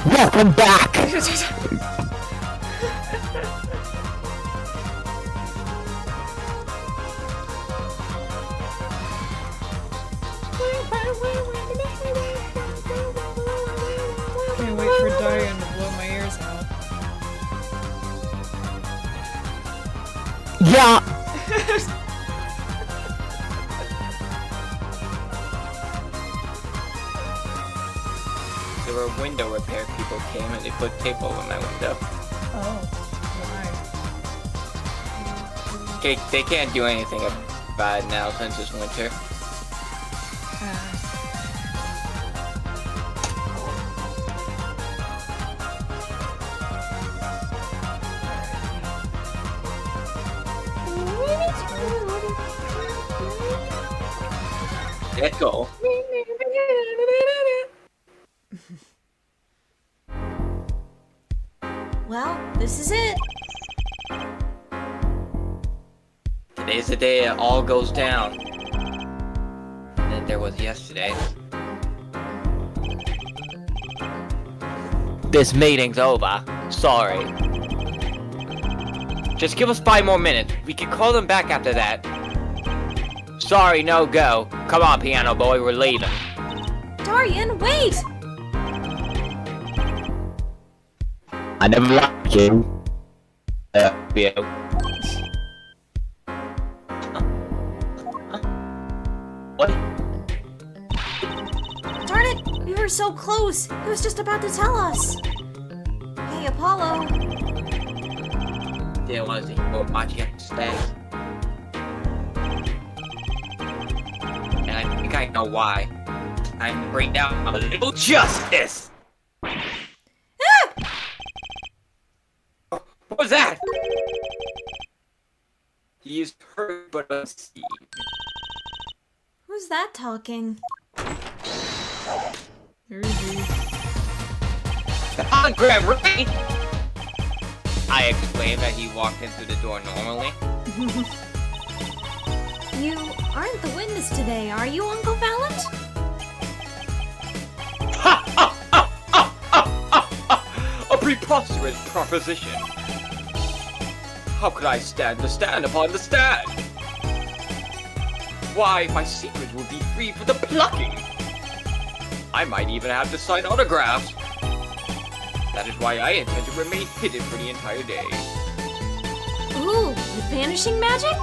Welcome back! Can't wait for Darian to blow my ears out. Yeah! There were window repair people came and they put tape over my window. Oh, Okay, they can't do anything about it now since it's winter. Let's go. Well, this is it. Today's the day it all goes down. Than there was yesterday. This meeting's over. Sorry. Just give us 5 more minutes. We can call them back after that. Sorry, no go. Come on, piano boy, we're leaving. Darian, wait! I never liked you. You. What? Darn it! We were so close! He was just about to tell us! Hey, Apollo! There was a project stay. And I think I know why. I'm bringing down a little justice! What was that? He is hurt but unseen. Who's that talking? there he is. On, Graham, right? I exclaimed as he walked in through the door normally. You aren't the witness today, are you, Uncle Valent? A preposterous proposition. How could I stand to stand upon the stand? Why, my secret would be free for the plucking. I might even have to sign autographs. That is why I intend to remain hidden for the entire day. Ooh, with vanishing magic?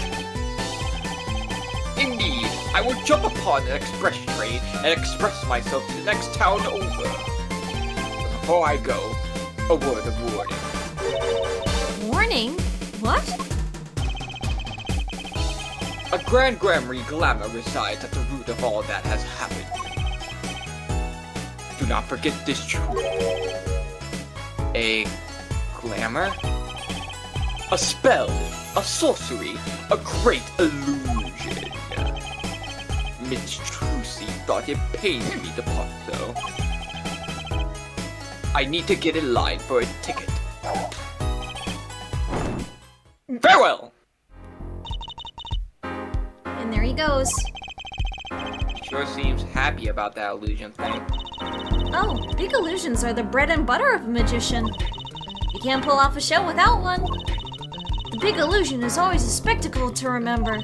Indeed, I will jump upon an express train and express myself to the next town over. But before I go, a word of warning. Warning? What? A Grand Gramarye glamour resides at the root of all that has happened. Do not forget this truth. A glamour? A spell, a sorcery, a great illusion. Miss Trucy thought it pained me to part so. I need to get in line for a ticket. Farewell! And there he goes. Sure seems happy about that illusion thing. Oh, big illusions are the bread and butter of a magician. You can't pull off a show without one. The big illusion is always a spectacle to remember.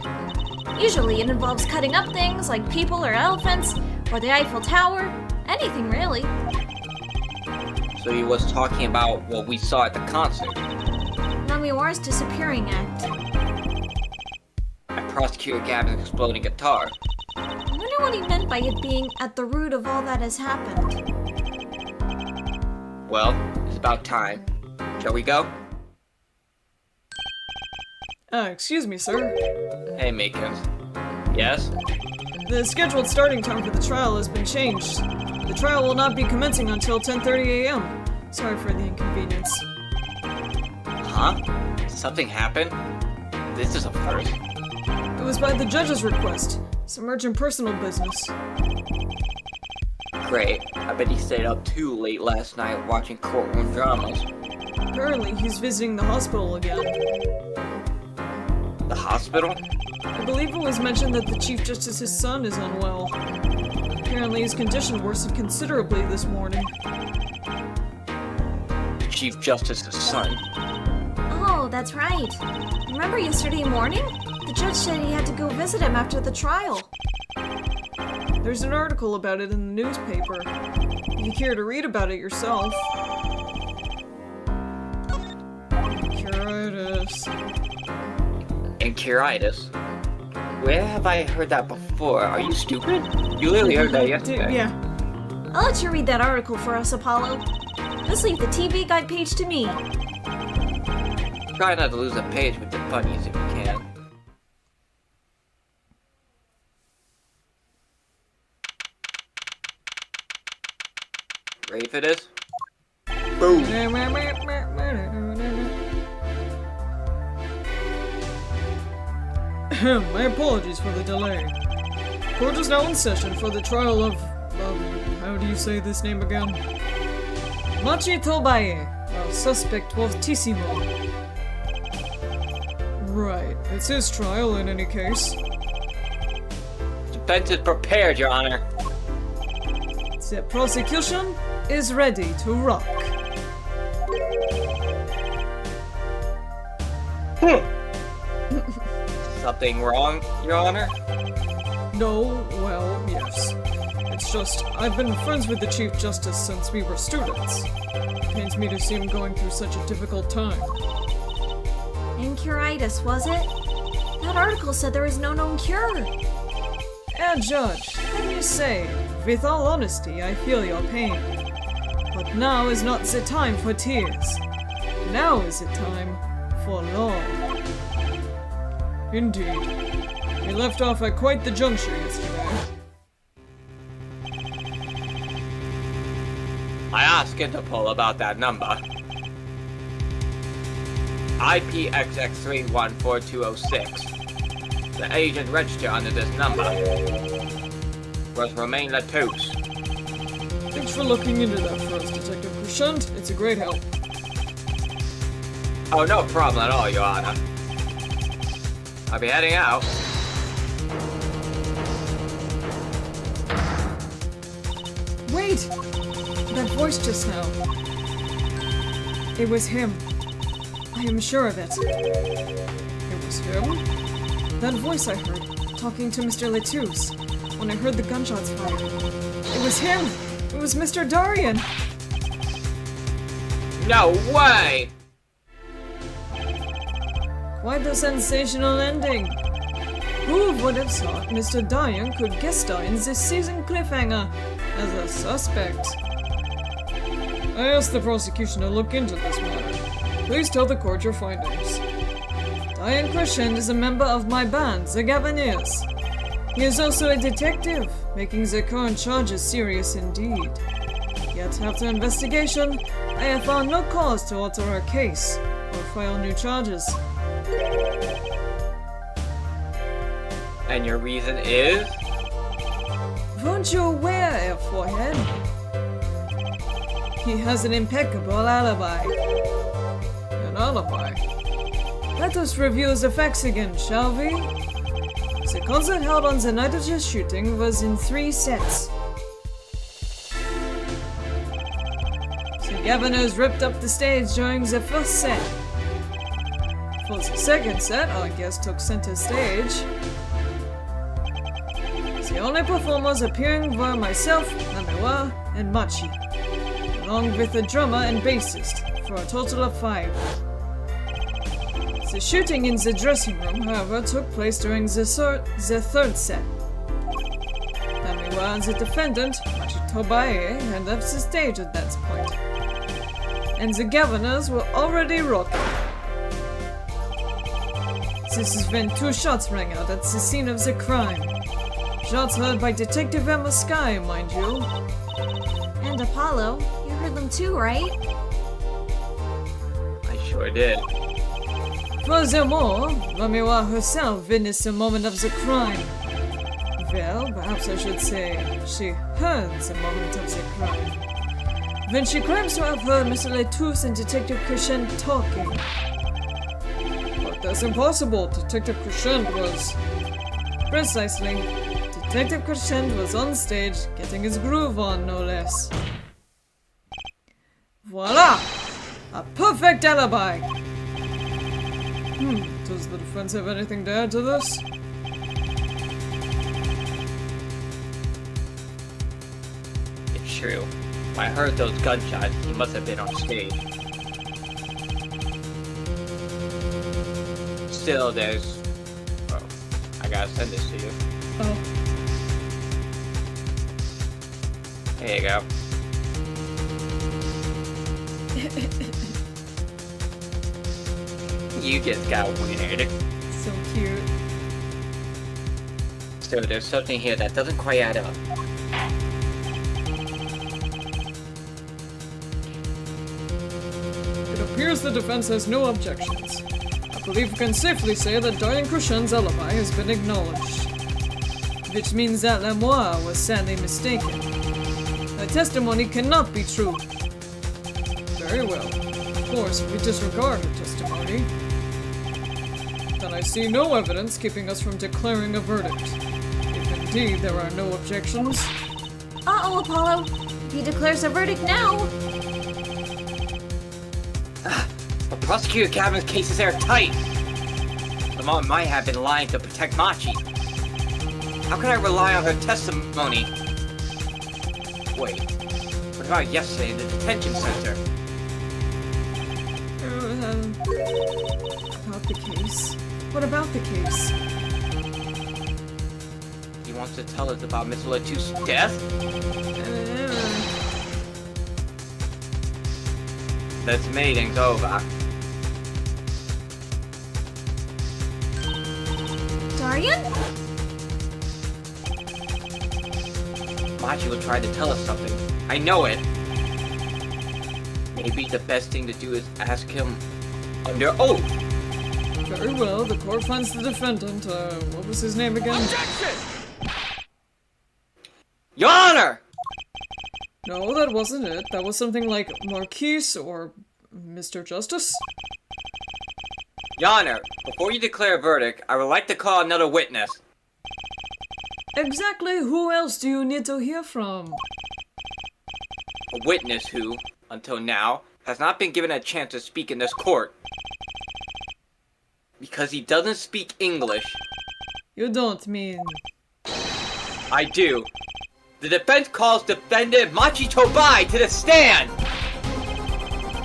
Usually it involves cutting up things like people or elephants, or the Eiffel Tower, anything really. So he was talking about what we saw at the concert. Nomuar's disappearing act. I prosecuted Gavin's exploding guitar. I wonder what he meant by it being at the root of all that has happened. Well, it's about time. Shall we go? Excuse me, sir. Hey, Makins. Yes? The scheduled starting time for the trial has been changed. The trial will not be commencing until 10:30 a.m. Sorry for the inconvenience. Huh? Something happened? This is a first. It was by the judge's request. Some urgent personal business. Great. I bet he stayed up too late last night watching courtroom dramas. Apparently, he's visiting the hospital again. The hospital? I believe it was mentioned that the Chief Justice's son is unwell. Apparently, his condition worsened considerably this morning. Chief Justice's son. Oh, that's right. Remember yesterday morning? The judge said he had to go visit him after the trial. There's an article about it in the newspaper. If you care to read about it yourself. Curious. Enchiritis? Where have I heard that before? Are you stupid? You literally heard that yesterday. Yeah. I'll let you read that article for us, Apollo. Just leave the TV guide page to me. Try not to lose a page with the bunnies if you can. Ready for this? Boom! My apologies for the delay. Court is now in session for the trial of, how do you say this name again? Machi Tobaye, suspect fortissimo. Right, it's his trial in any case. Defense is prepared, Your Honor. The prosecution is ready to rock. Something wrong, Your Honor? No, well, yes. It's just, I've been friends with the Chief Justice since we were students. It pains me to see him going through such a difficult time. Enchiritis, was it? That article said there is no known cure. And Judge, let me say, with all honesty, I feel your pain. But now is not the time for tears. Now is the time for law. Indeed. We left off at quite the juncture yesterday. I asked Interpol about that number. IPXX314206. The agent registered under this number was Romain Latouche. Thanks for looking into that for us, Detective Crescent. It's a great help. Oh, no problem at all, Your Honor. I'll be heading out. Wait! That voice just now. It was him. I am sure of it. It was him? That voice I heard, talking to Mr. Latouche, when I heard the gunshots fired. It was him! It was Mr. Darian! No way! Quite the sensational ending! Who would have thought Mr. Darian could guest star in this season cliffhanger as a suspect? I asked the prosecution to look into this matter. Please tell the court your findings. Darian Crescent is a member of my band, the Gaviniers. He is also a detective, making the current charges serious indeed. Yet after investigation, I have found no cause to alter our case or file new charges. And your reason is? Weren't you aware, Air Forehead? He has an impeccable alibi. An alibi? Let us review the facts again, shall we? The concert held on the night of the shooting was in 3 sets. The Governors ripped up the stage during the first set. For the second set, our guest took center stage. The only performers appearing were myself, Namewa, and Machi, along with a drummer and bassist, for a total of 5. The shooting in the dressing room, however, took place during the third set. Namewa and the defendant, Machi Tobaye, had left the stage at that point, and the Governors were already rocking. This is when 2 shots rang out at the scene of the crime. Shots heard by Detective Emma Sky, mind you. And Apollo, you heard them too, right? I sure did. Furthermore, Ramiwa herself witnessed the moment of the crime. Well, perhaps I should say, she heard the moment of the crime. When she claims to have heard Mr. Latouche and Detective Crescent talking. But that's impossible. Detective Crescent was... Precisely. Detective Crescent was on stage, getting his groove on, no less. Voila! A perfect alibi! Does the defense have anything to add to this? It's true. When I heard those gunshots, he must have been on stage. Still, there's... Oh, I gotta send this to you. Oh. There you go. You just got weird. So cute. So there's something here that doesn't quite add up. It appears the defense has no objections. I believe we can safely say that Darling Crucian's alibi has been acknowledged. Which means that Lamoire was sadly mistaken. Her testimony cannot be true. Very well. Of course, we disregard her testimony. Then I see no evidence keeping us from declaring a verdict. If indeed there are no objections. Uh-oh, Apollo. He declares a verdict now. The prosecutor Gavin's case is airtight. Lamont might have been lying to protect Machi. How can I rely on her testimony? Wait, what about yesterday in the detention center? About the case? What about the case? He wants to tell us about Miss Latouche's death? This meeting's over. Darian? Machi will try to tell us something. I know it. Maybe the best thing to do is ask him under oath. Very well, the court finds the defendant, what was his name again? Objection! Your Honor! No, that wasn't it. That was something like Marquise or Mr. Justice? Your Honor, before you declare a verdict, I would like to call another witness. Exactly who else do you need to hear from? A witness who, until now, has not been given a chance to speak in this court. Because he doesn't speak English. You don't mean... I do. The defense calls defendant Machi Tobai to the stand!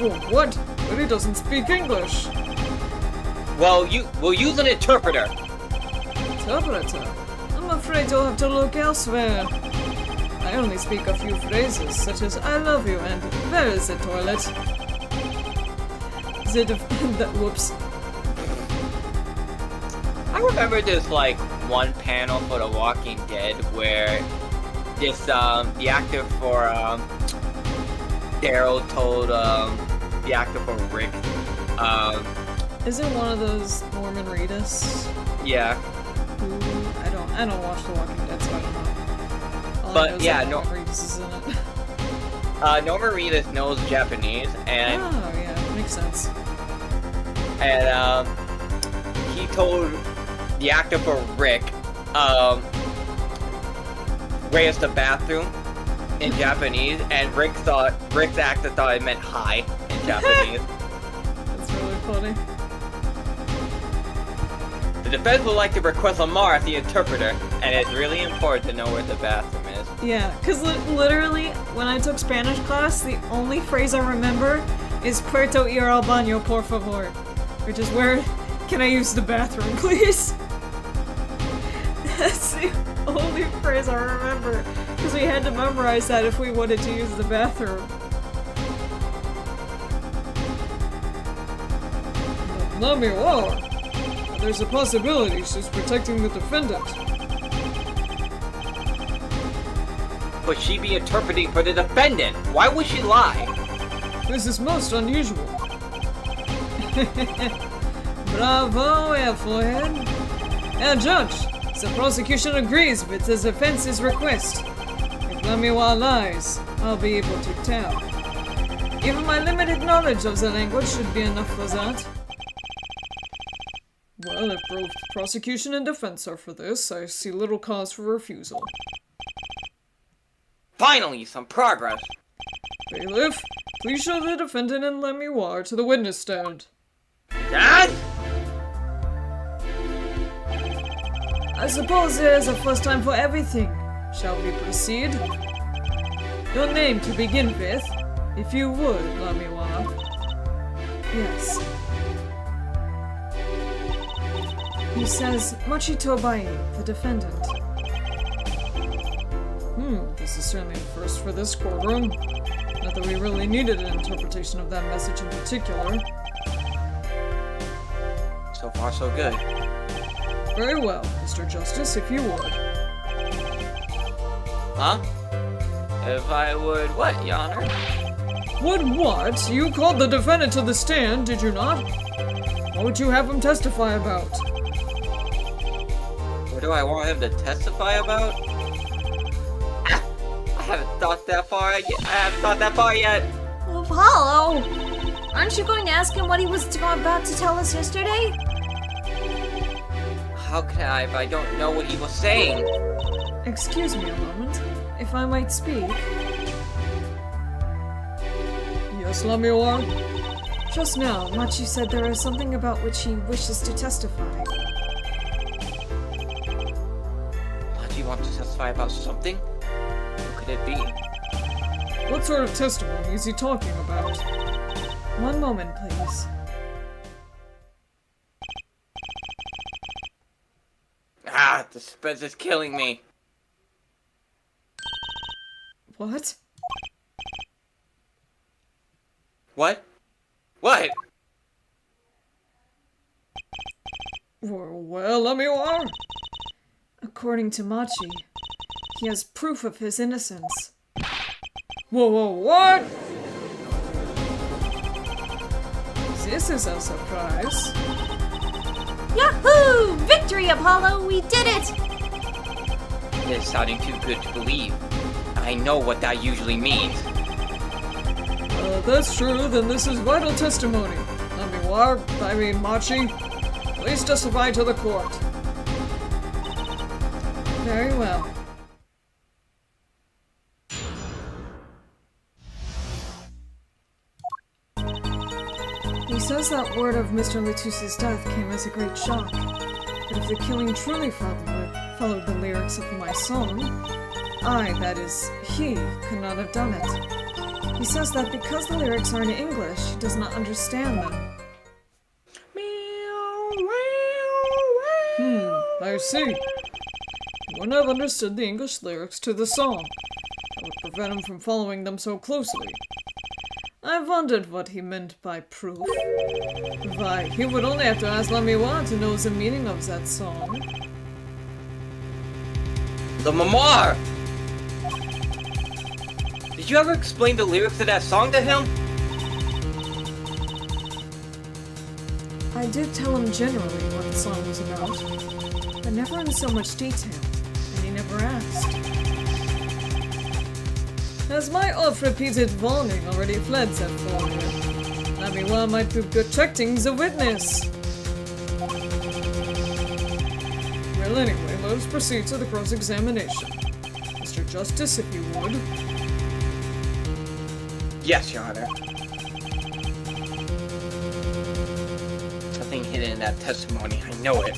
Oh, what? But he doesn't speak English. Well, we'll use an interpreter. Interpreter? I'm afraid you'll have to look elsewhere. I only speak a few phrases, such as I love you and where is the toilet? Whoops. I remember this, like, one panel for The Walking Dead where this, the actor for, Daryl told, the actor for Rick, Is it one of those Norman Reedus? yeah. Who I don't watch The Walking Dead, so I don't know. All I But, know is yeah, that no- Norman Reedus is in it. Norman Reedus knows Japanese, and, Oh, yeah, makes sense. and, he told the actor for Rick, where's the bathroom in Japanese, and Rick's actor thought it meant hi in Japanese. That's really funny. The defense would like to request Lamar as the interpreter, and it's really important to know where the bathroom is. Yeah, because literally, when I took Spanish class, the only phrase I remember is Puerto ir al baño, por favor. Which is where can I use the bathroom, please? That's the only phrase I remember. Because we had to memorize that if we wanted to use the bathroom. But Lamoire! There's a possibility she's protecting the defendant. But she be interpreting for the defendant. Why would she lie? This is most unusual. Bravo, Airforehead. Judge, the prosecution agrees with the defense's request. If Lamoire lies, I'll be able to tell. Even my limited knowledge of the language should be enough for that. Well, if both prosecution and defense are for this, I see little cause for refusal. Finally, some progress. Bailiff, Please show the defendant and Lemuel to the witness stand. Dad? I suppose there is a first time for everything. Shall we proceed? Your name to begin with, if you would, Lemuel. Yes. He says Machito Bai, the defendant. This is certainly a first for this courtroom. Not that we really needed an interpretation of that message in particular. So far, so good. Very well, Mr. Justice, if you would. Huh? If I would what, Your Honor? Would what? You called the defendant to the stand, did you not? What would you have him testify about? What do I want him to testify about? I haven't thought that far yet. Apollo! Aren't you going to ask him what he was about to tell us yesterday? How can I if I don't know what he was saying? Excuse me a moment, if I might speak. Yes, Lemuel? Just now, Machi said there is something about which he wishes to testify. Machi wants to testify about something? What could it be? What sort of testimony is he talking about? One moment, please. The suspense is killing me. What? What? What? Well, Lemuel? According to Machi, he has proof of his innocence. Whoa, what? This is a surprise. Yahoo! Victory, Apollo! We did it! It's sounding too good to believe. I know what that usually means. That's true, then this is vital testimony. Machi, please testify to the court. Very well. He says that word of Mr. Latusse's death came as a great shock. But if the killing truly followed the lyrics of my song, I, that is, he, could not have done it. He says that because the lyrics are in English, he does not understand them. I see. He wouldn't have understood the English lyrics to the song. That would prevent him from following them so closely. I wondered what he meant by proof. Why, he would only have to ask Lemuel to know the meaning of that song. The memoir! Did you ever explain the lyrics to that song to him? I did tell him generally what the song was about, but never in so much detail, and he never asked. As my oft-repeated warning already fled that forward, Lemuel might be protecting the witness. Well, anyway, let us proceed to the cross-examination. Mr. Justice, if you would. Yes, Your Honor. Something hidden in that testimony, I know it.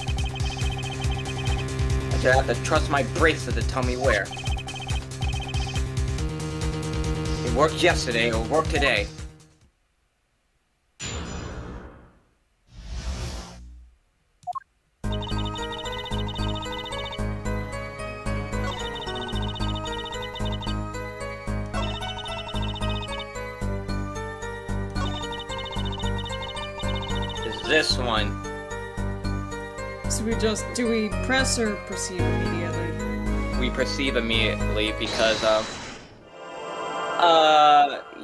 I should have to trust my bracelet to tell me where. It worked yesterday, it'll work today. This one. So do we press or proceed immediately? We proceed immediately because,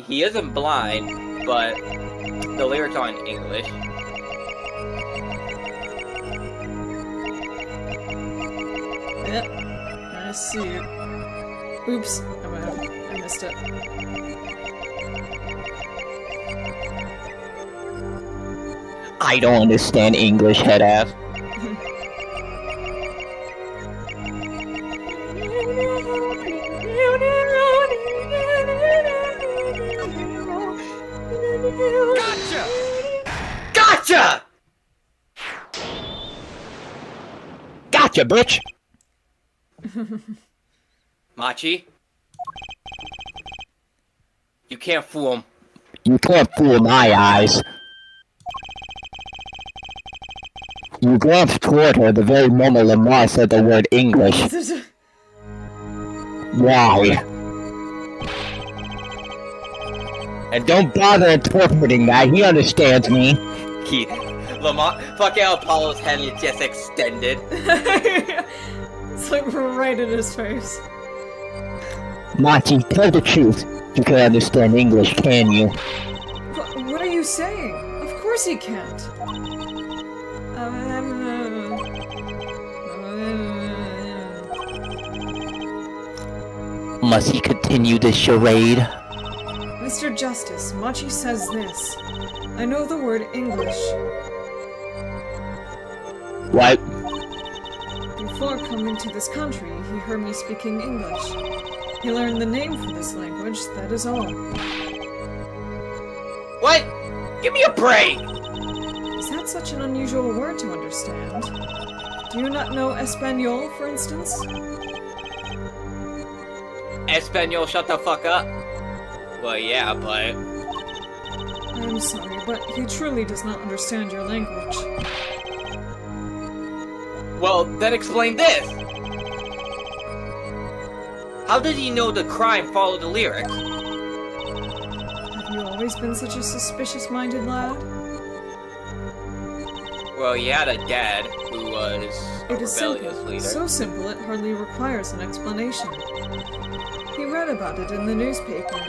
he isn't blind, but the lyrics are in English. Yep, I see it. Oops, I missed it. I don't understand English, head ass. gotcha, bitch! Machi? You can't fool him. You can't fool my eyes. You glanced toward her the very moment Lamar said the word English. Why? And don't bother interpreting that, he understands me. He, Lamar, fucking Apollo's head is just extended. It's like right in his face. Machi, tell the truth. You can understand English, can you? What are you saying? Of course he can't. Must he continue this charade? Mr. Justice, Machi says this. I know the word English. What? Before coming to this country, he heard me speaking English. He learned the name for this language, that is all. What? Give me a break! Is that such an unusual word to understand? Do you not know Espanol, for instance? Espanol, shut the fuck up. Well, yeah, but... I'm sorry, but he truly does not understand your language. Well, then explain this! How did he know the crime followed the lyrics? Have you always been such a suspicious-minded lad? Well, he had a dad who was a It is rebellious simple. leader. So simple it hardly requires an explanation. He read about it in the newspaper.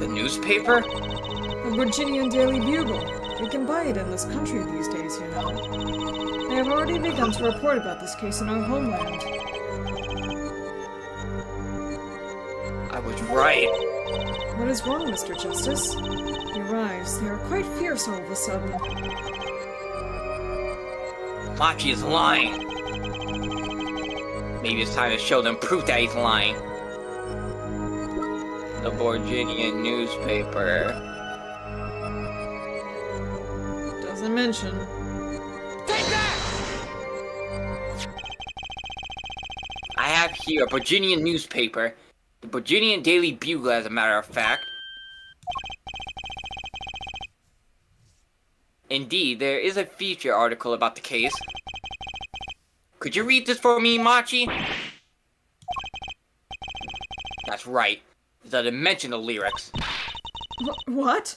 The newspaper? The Virginian Daily Bugle. You can buy it in this country these days, you know. They have already begun to report about this case in our homeland. I was right. What is wrong, Mr. Justice? Your eyes, they are quite fierce all of a sudden. Machi is lying. Maybe it's time to show them proof that he's lying. The Virginian newspaper. Doesn't mention. Take that! I have here a Virginian newspaper. The Virginian Daily Bugle, as a matter of fact. Indeed, there is a feature article about the case. Could you read this for me, Machi? That's right. It doesn't mention the lyrics. What?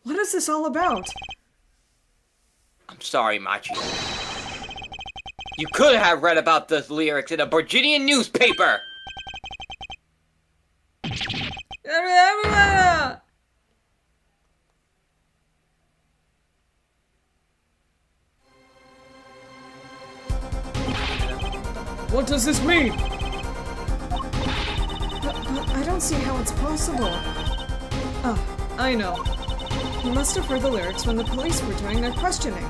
What is this all about? I'm sorry, Machi. You could have read about the lyrics in a Virginian newspaper! What does this mean? But I don't see how it's possible. Ah, I know. You must have heard the lyrics when the police were doing their questioning.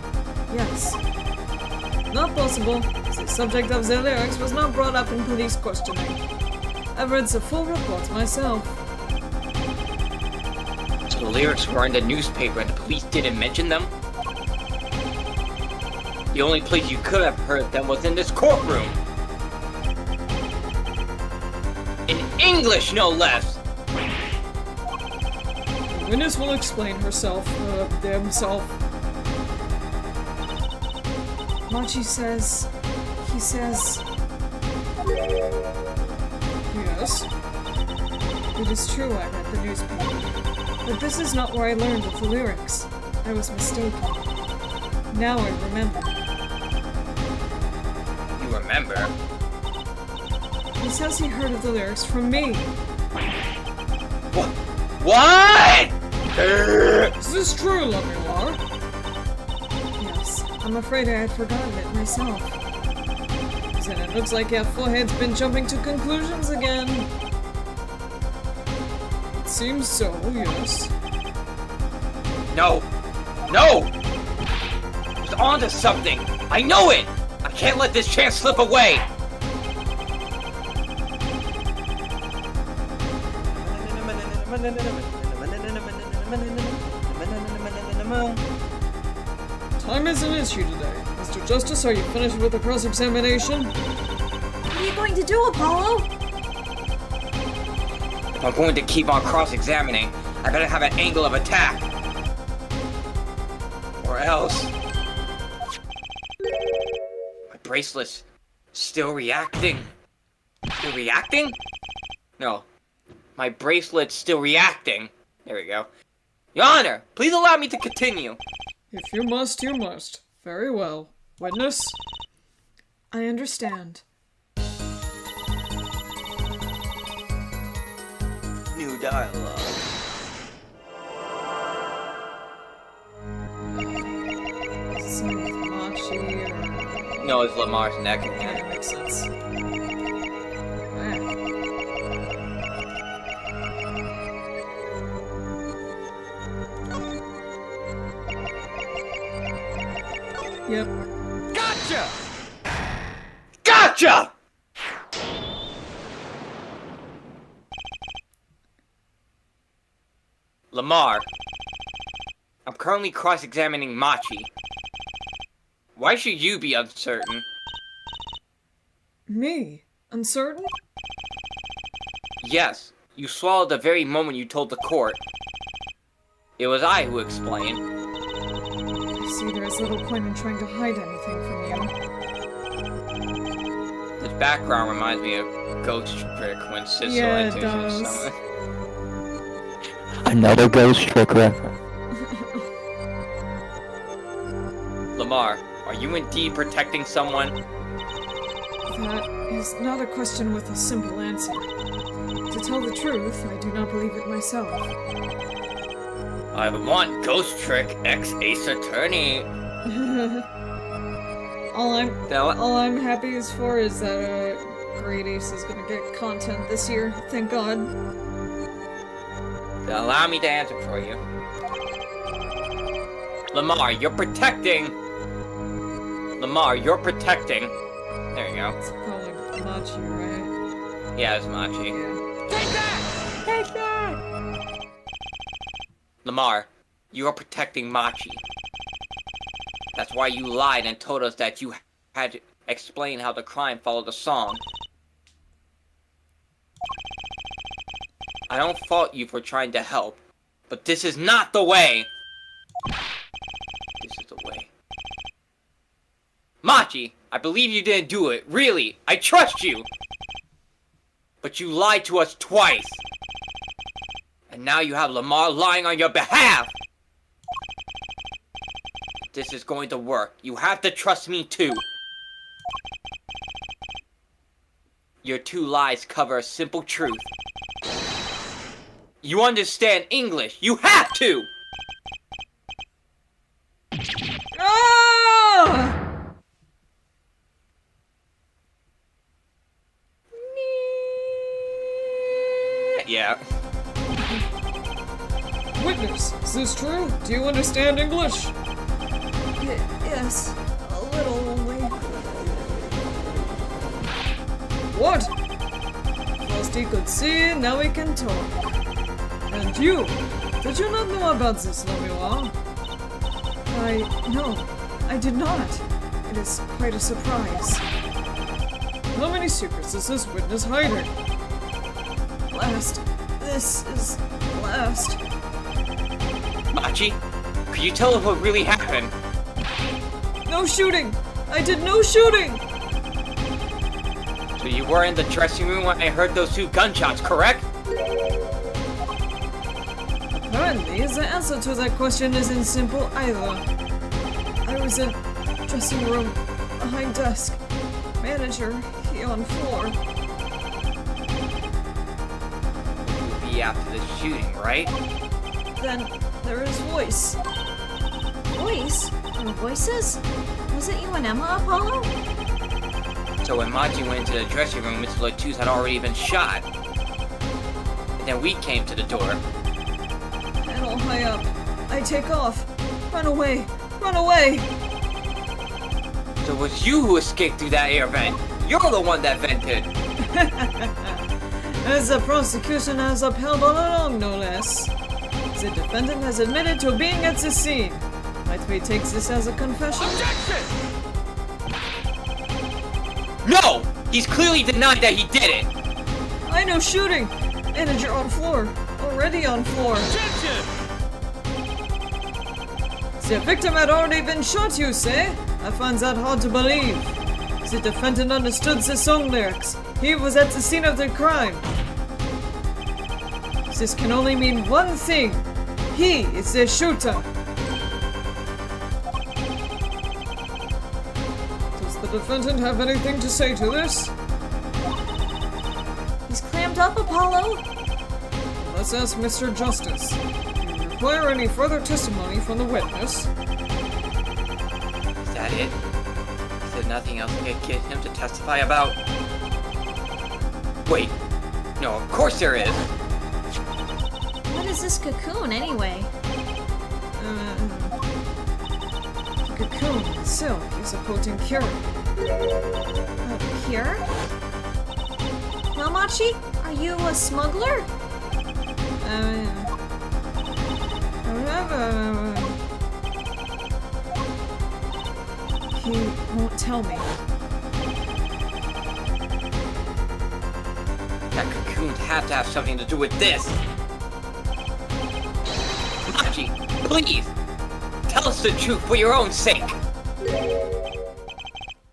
Yes. Not possible. The subject of the lyrics was not brought up in police questioning. I've read the full report myself. So the lyrics were in the newspaper and the police didn't mention them? The only place you could have heard them was in this courtroom! In English, no less! The witness will explain themself. Machi says... He says... Yes? It is true I read the newspaper. But this is not where I learned of the lyrics. I was mistaken. Now I remember. You remember? He says he heard of the lyrics from me. What? Is this true, Lamar? Yes, I'm afraid I had forgotten it myself. Then it looks like your forehead's been jumping to conclusions again. It seems so, yes. No! No! He's onto something! I know it! I can't let this chance slip away! Time is an issue today. Mr. Justice, are you finished with the cross-examination? What are you going to do, Apollo? If I'm going to keep on cross-examining, I better have an angle of attack. Or else... My bracelet's still reacting. Still reacting? No. My bracelet's still reacting. There we go. Your Honor, please allow me to continue. If you must, you must. Very well. Witness? I understand. New dialogue. Some with Machi or... No, it's Lamar's neck Yeah, again. that makes sense. Wow. Yep. Gotcha! Gotcha! Lamar, I'm currently cross-examining Machi. Why should you be uncertain? Me? Uncertain? Yes, you swallowed the very moment you told the court. It was I who explained. I see there is little point in trying to hide anything from you. This background reminds me of Ghost Trick when Sissel Yeah, it enters does. in someone. Another ghost trick reference. Lamar, are you indeed protecting someone? That is not a question with a simple answer. To tell the truth, I do not believe it myself. I want Ghost Trick ex-Ace Attorney. all Now, I'm happy as for is that Great Ace is gonna get content this year. Thank God. allow me to answer for you. Lamar, you're protecting. Lamar, you're protecting. There you go. It's probably Machi, right? Yeah, it's Machi. Yeah. Take that! Take that! Lamar, you are protecting Machi. That's why you lied and told us that you had to explain how the crime followed the song. I don't fault you for trying to help, but this is not the way! This is the way. Machi, I believe you didn't do it. Really, I trust you! But you lied to us twice! And now you have Lamar lying on your behalf! This is going to work. You have to trust me too. Your two lies cover a simple truth. You understand English. You have to! Ah! Yeah. Witness, is this true? Do you understand English? Yes, a little only. What? First he could see, now he can talk. And you? Did you not know about this, Lemuel? No, I did not. It is quite a surprise. How many secrets is this witness hiding? Last. This is last. Machi, could you tell us what really happened? No shooting! I did no shooting! So you were in the dressing room when I heard those two gunshots, correct? Apparently, the answer to that question isn't simple either. I was in dressing room, behind desk. Manager, he on floor. You'll be after the shooting, right? Then, there is voice. Voice? Or voices? Was it you and Emma, Apollo? So when Machi went into the dressing room, Mr. Latouche had already been shot. And then we came to the door. Panel high up. I take off. Run away! Run away! So it was you who escaped through that air vent. You're the one that vented. As the prosecution has upheld all along, no less. The defendant has admitted to being at the scene. Lightweight takes this as a confession. No! He's clearly denied that he did it! I know shooting! Manager on floor. Already on floor. The victim had already been shot, you say? I find that hard to believe. The defendant understood the song lyrics. He was at the scene of the crime. This can only mean one thing. He is the shooter. Does the defendant have anything to say to this? He's clammed up, Apollo. Let's ask Mr. Justice. Do you require any further testimony from the witness? Is that it? Is there nothing else I could get him to testify about? Wait. No, of course there is! What is this cocoon, anyway? The cocoon itself is a potent cure. Here? Mamachi, are you a smuggler? He won't tell me. That cocoon have to have something to do with this! Machi, please! Tell us the truth for your own sake!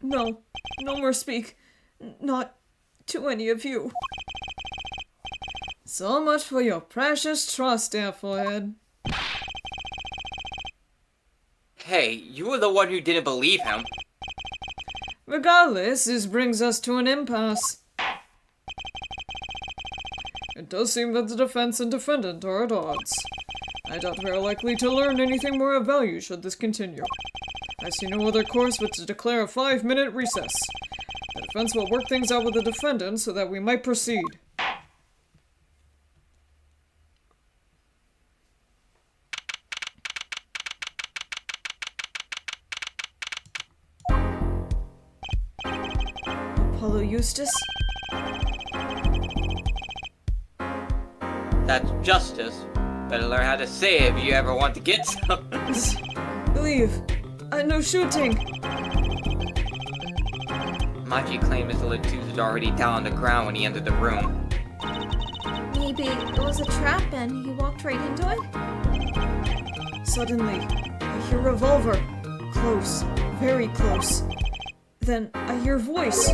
No. No more speak. Not to any of you. So much for your precious trust, Airforehead. Hey, you were the one who didn't believe him. Regardless, this brings us to an impasse. It does seem that the defense and defendant are at odds. I doubt we are likely to learn anything more of value should this continue. I see no other course but to declare a 5-minute recess. The defense will work things out with the defendant so that we might proceed. Apollo Eustace? That's justice. Better learn how to say it if you ever want to get some. Leave. No shooting. Machi claimed Mr. Latouche was already down on the ground when he entered the room. Maybe it was a trap and he walked right into it? Suddenly, I hear revolver. Close. Very close. Then I hear voice.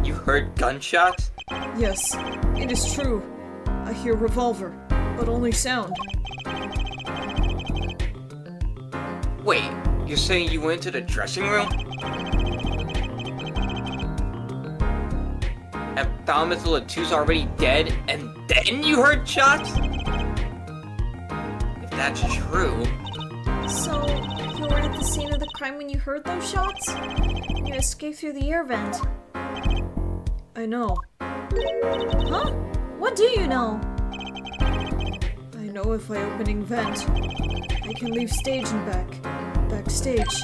You heard gunshots? Yes, it is true. I hear revolver, but only sound. Wait, you're saying you went to the dressing room? And found Mr. Latouche already dead, and then you heard shots? If that's true... So, you were at the scene of the crime when you heard those shots? You escaped through the air vent. I know. Huh? What do you know? I know if I opening vent, I can leave stage and backstage.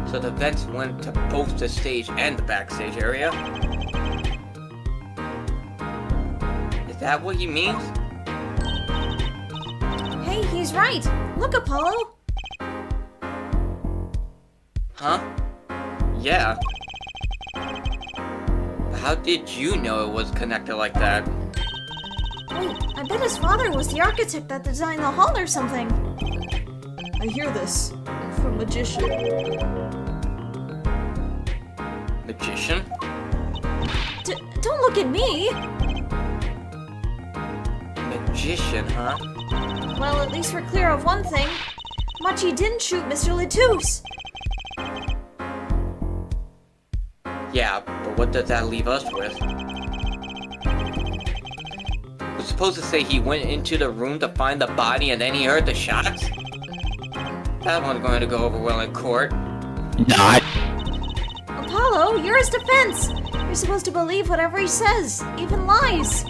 So the vents went to both the stage and the backstage area? Is that what he means? Hey, he's right! Look, Apollo! Huh? Yeah. But how did you know it was connected like that? Wait, I bet his father was the architect that designed the hall or something. I hear this from Magician. Magician? Don't look at me! Magician, huh? Well, at least we're clear of one thing. Machi didn't shoot Mr. Latouche. Yeah, but what does that leave us with? We're supposed to say he went into the room to find the body and then he heard the shots? That one's going to go over well in court. Not. Apollo, you're his defense! You're supposed to believe whatever he says, even lies.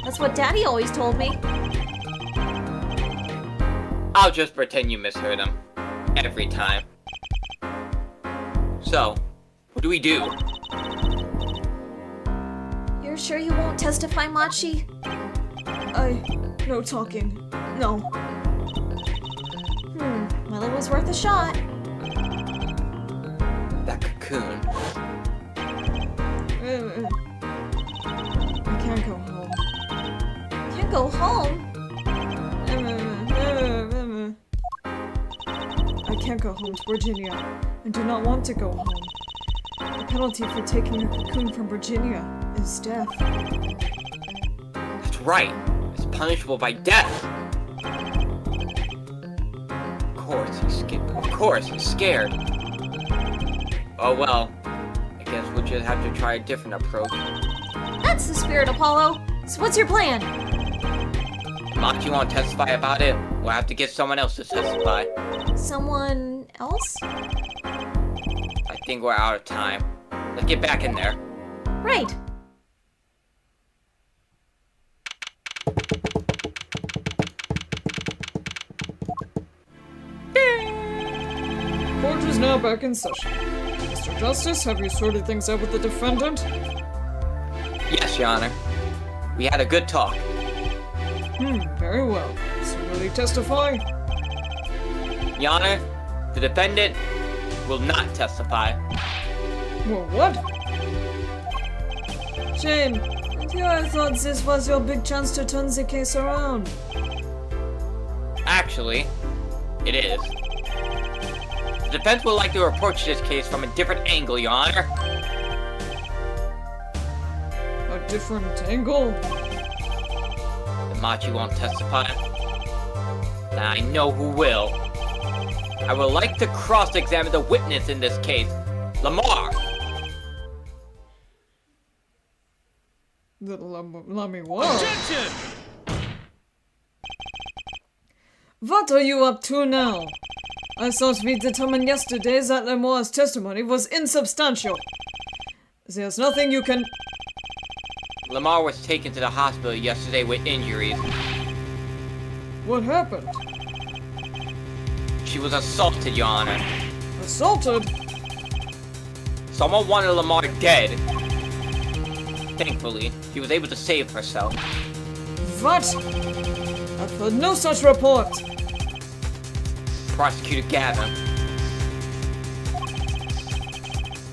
That's what Daddy always told me. I'll just pretend you misheard him. Every time. So, what do we do? You're sure you won't testify, Machi? No talking. No. Well, it was worth a shot. That cocoon. I can't go home. Can't go home? I can't go home to Virginia. I do not want to go home. The penalty for taking a cocoon from Virginia is death. That's right. It's punishable by death. Of course, he's scared. Oh well. I guess we'll just have to try a different approach. That's the spirit, Apollo. So what's your plan? Machi won't testify about it. We'll have to get someone else to testify. Someone else? I think we're out of time. Let's get back in there. Right. Court is now back in session. Mr. Justice, have you sorted things out with the defendant? Yes, Your Honor. We had a good talk. Very well. So will he testify? Your Honor, the defendant will not testify. Well, what? Shame. And here I thought this was your big chance to turn the case around. Actually, it is. The defense would like to approach this case from a different angle, Your Honor. A different angle? The Machi won't testify. And I know who will. I would like to cross-examine the witness in this case, Lamar. Let me what? Objection! What are you up to now? I thought we determined yesterday that Lamar's testimony was insubstantial. There's nothing you can... Lamar was taken to the hospital yesterday with injuries. What happened? She was assaulted, Your Honor. Assaulted? Someone wanted Lamar dead. Thankfully, she was able to save herself. What? I've heard no such report. Prosecutor Gavin.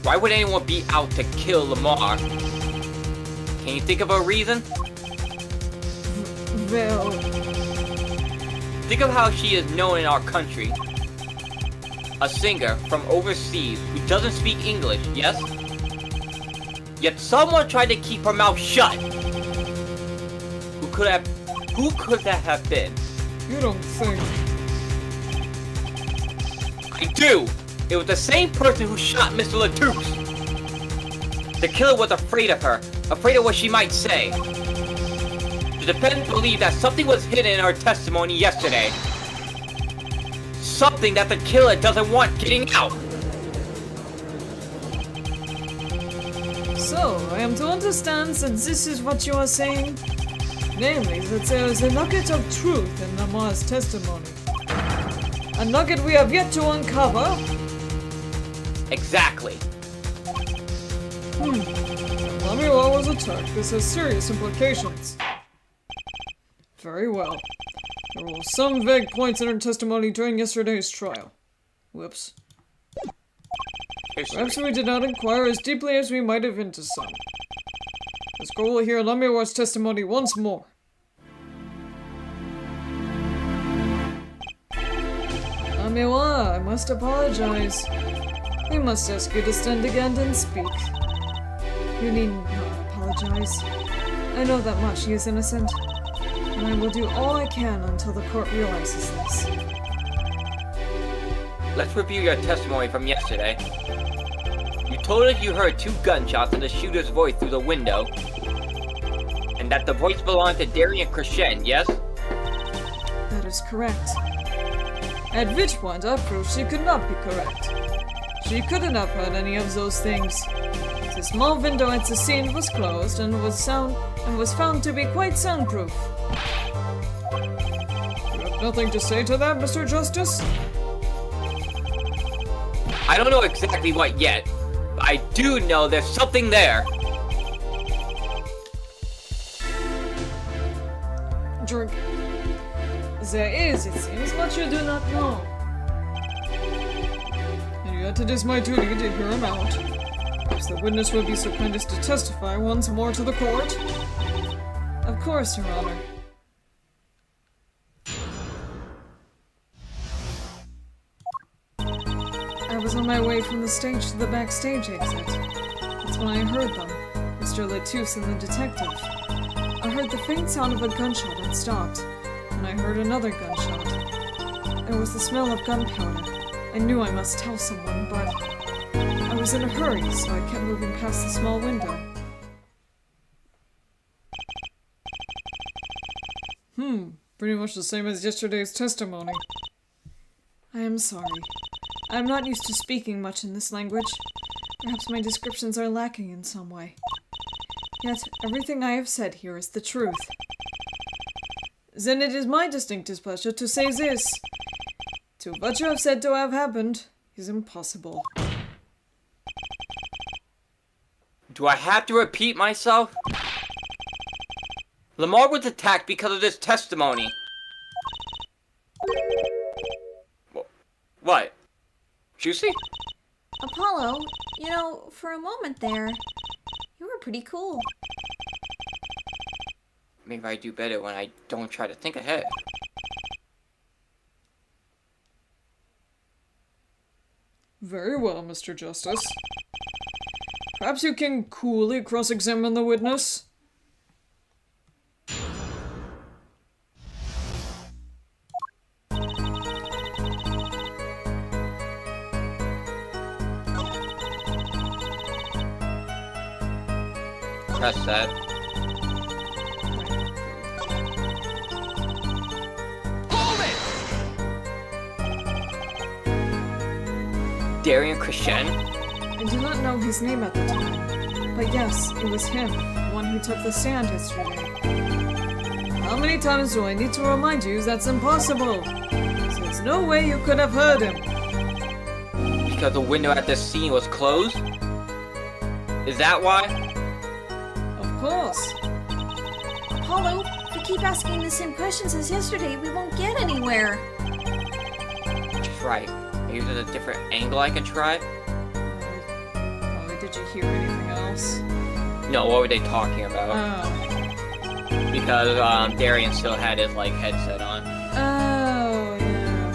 Why would anyone be out to kill Lamar? Can you think of a reason? Well... Think of how she is known in our country. A singer from overseas who doesn't speak English, yes? Yet someone tried to keep her mouth shut. Who could that have been? You don't think... I do! It was the same person who shot Mr. Latouche. The killer was afraid of her, afraid of what she might say. The defendant believed that something was hidden in her testimony yesterday. Something that the killer doesn't want getting out. So, I am to understand that this is what you are saying? Namely, that there is a nugget of truth in Lamar's testimony. A nugget we have yet to uncover? Exactly. Lamar was attacked. This has serious implications. Very well. There were some vague points in her testimony during yesterday's trial. Whoops. Perhaps we did not inquire as deeply as we might have into some. This girl will hear Lamir's testimony once more. Lamir, I must apologize. We must ask you to stand again and speak. You need not apologize. I know that much he is innocent, and I will do all I can until the court realizes this. Let's review your testimony from yesterday. You told us you heard 2 gunshots and the shooter's voice through the window. And that the voice belonged to Darian Crescent, yes? That is correct. At which point I proved she could not be correct. She couldn't have heard any of those things. The small window at the scene was closed and was found to be quite soundproof. You have nothing to say to that, Mr. Justice? I don't know exactly what yet, but I do know there's something there. Drink. There is, it seems, much you do not know. And yet it is my duty to hear him out. Perhaps the witness will be so kind as to testify once more to the court. Of course, Your Honor. I was on my way from the stage to the backstage exit. That's when I heard them, Mr. Latouche and the detective. I heard the faint sound of a gunshot and stopped, and I heard another gunshot. There was the smell of gunpowder. I knew I must tell someone, but I was in a hurry, so I kept moving past the small window. Pretty much the same as yesterday's testimony. I am sorry. I am not used to speaking much in this language. Perhaps my descriptions are lacking in some way. Yet, everything I have said here is the truth. Then it is my distinct displeasure to say this. To what you have said to have happened is impossible. Do I have to repeat myself? Lamar was attacked because of this testimony. What? Juicy? Apollo, you know, for a moment there, you were pretty cool. Maybe I do better when I don't try to think ahead. Very well, Mr. Justice. Perhaps you can coolly cross-examine the witness? Press that. Hold it! Darian Christian? I do not know his name at the time, but yes, it was him, the one who took the stand yesterday. How many times do I need to remind you that's impossible? There's no way you could have heard him. Because the window at this scene was closed? Is that why? Of course. Apollo, if we keep asking the same questions as yesterday, we won't get anywhere. That's right. Maybe there's a different angle I can try? Did you hear anything else? No, what were they talking about? Oh. Because Darian still had his headset on. Oh, yeah.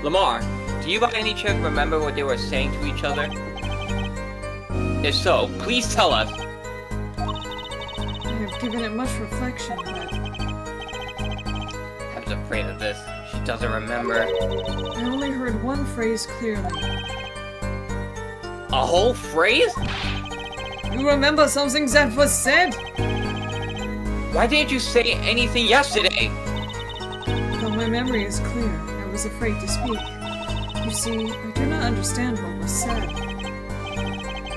Lamar, do you by any chance remember what they were saying to each other? If so, please tell us. I have given it much reflection, but I was afraid of this. She doesn't remember. I only heard one phrase clearly. A whole phrase? You remember something that was said? Why didn't you say anything yesterday? Though my memory is clear, I was afraid to speak. You see, I do not understand what was said.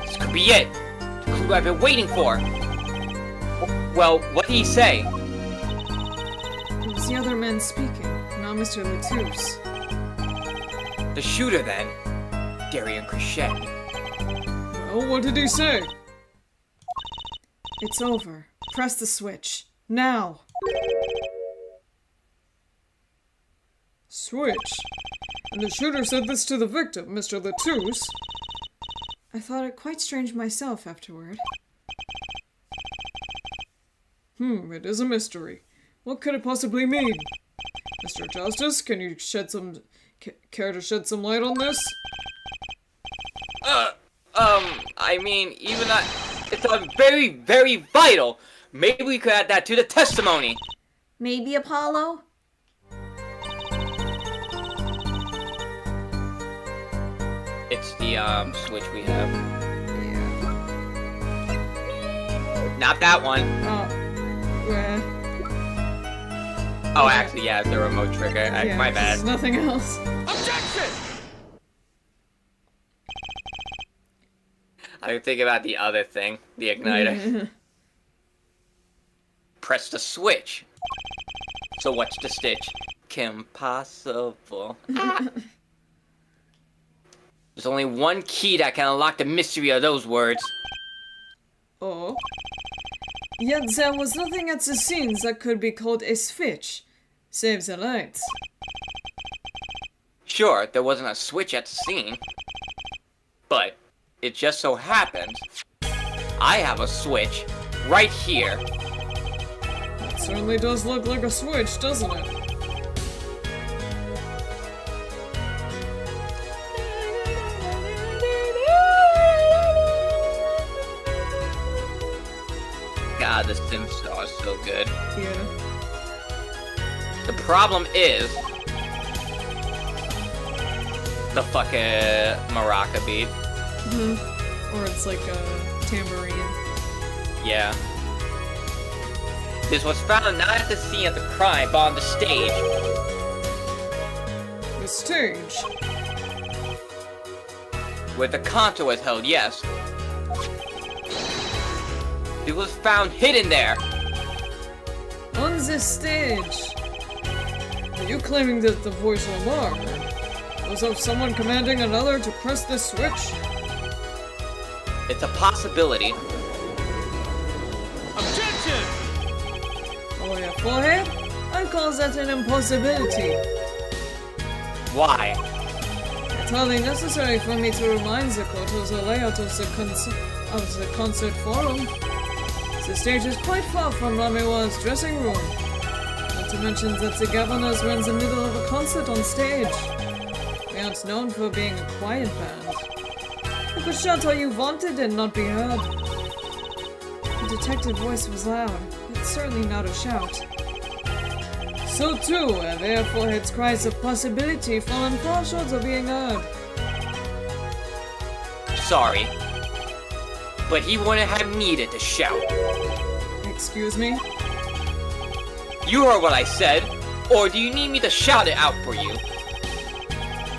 This could be it. The clue I've been waiting for. Well, what did he say? It was the other man speaking, not Mr. Latouche. The shooter, then. Darian Christian. Well, what did he say? It's over. Press the switch. Now! Switch? And the shooter said this to the victim, Mr. Latouche. I thought it quite strange myself afterward. It is a mystery. What could it possibly mean? Mr. Justice, can you care to shed some light on this? I mean, even that, it's very, very vital. Maybe we could add that to the testimony. Maybe, Apollo? It's the, switch we have. Yeah. Not that one. Oh. Well. Oh, actually, yeah, it's the remote trigger. Yeah, My bad. there's nothing else. Objection! I didn't think about the other thing, the igniter. Press the switch. So what's the stitch? Kim possible. There's only one key that can unlock the mystery of those words. Oh. Yet there was nothing at the scenes that could be called a switch, save the lights. Sure, there wasn't a switch at the scene. But it just so happens I have a switch right here. It certainly does look like a switch, doesn't it? God, the Sims are so good. Yeah. The problem is the fucking maraca beat. Or it's like a tambourine. Yeah. This was found not at the scene of the crime, but on the stage. The stage? Where the concert was held, yes. It was found hidden there. On the stage? Are you claiming that the voice alarm was of someone commanding another to press the switch? It's a possibility. Objection! Oh, your forehead? I call that an impossibility. Why? It's hardly necessary for me to remind the court of the layout of the concert forum. The stage is quite far from Ramiwa's dressing room. Not to mention that the governors were in the middle of a concert on stage. We aren't known for being a quiet band. You could shout all you wanted and not be heard. The detective voice was loud. It's certainly not a shout. So too, and therefore its cries of possibility fallen far short of being heard. Sorry. But he wouldn't have needed to shout. Excuse me? You heard what I said, or do you need me to shout it out for you?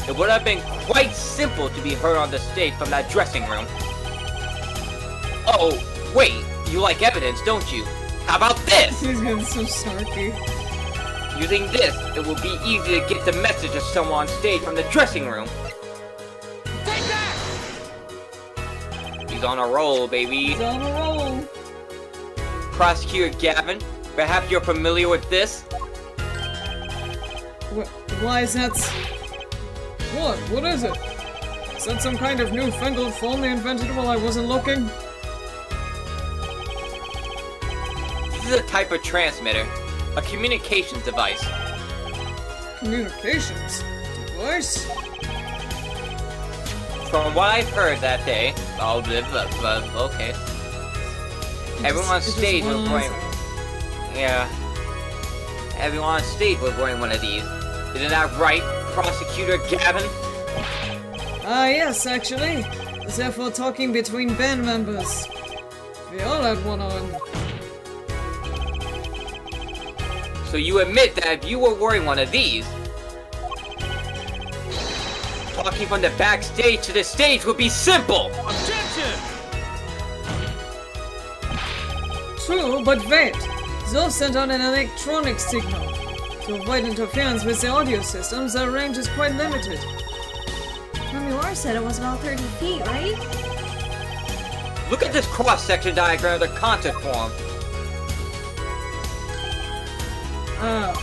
It would have been quite simple to be heard on the stage from that dressing room. Oh, wait, you like evidence, don't you? How about this? He's getting so snarky. Using this, it will be easy to get the message of someone on stage from the dressing room. Take that! He's on a roll, baby. He's on a roll. Prosecutor Gavin, perhaps you're familiar with this? Why is that? What? What is it? Is that some kind of newfangled phone they invented while I wasn't looking? This is a type of transmitter, a communications device. Communications device? From what I've heard that day, okay. Everyone on stage was wearing, yeah. Everyone on stage was wearing one of these. Isn't that right, Prosecutor Gavin? Ah, yes, actually. Therefore, talking between band members. We all had one on. So you admit that if you were wearing one of these, talking from the backstage to the stage would be simple! Objection! True, but wait. Those sent out an electronic signal. To avoid interference with the audio systems, their range is quite limited. Ramiwara said it was about 30 feet, right? Look at this cross-section diagram of the concert form. Oh.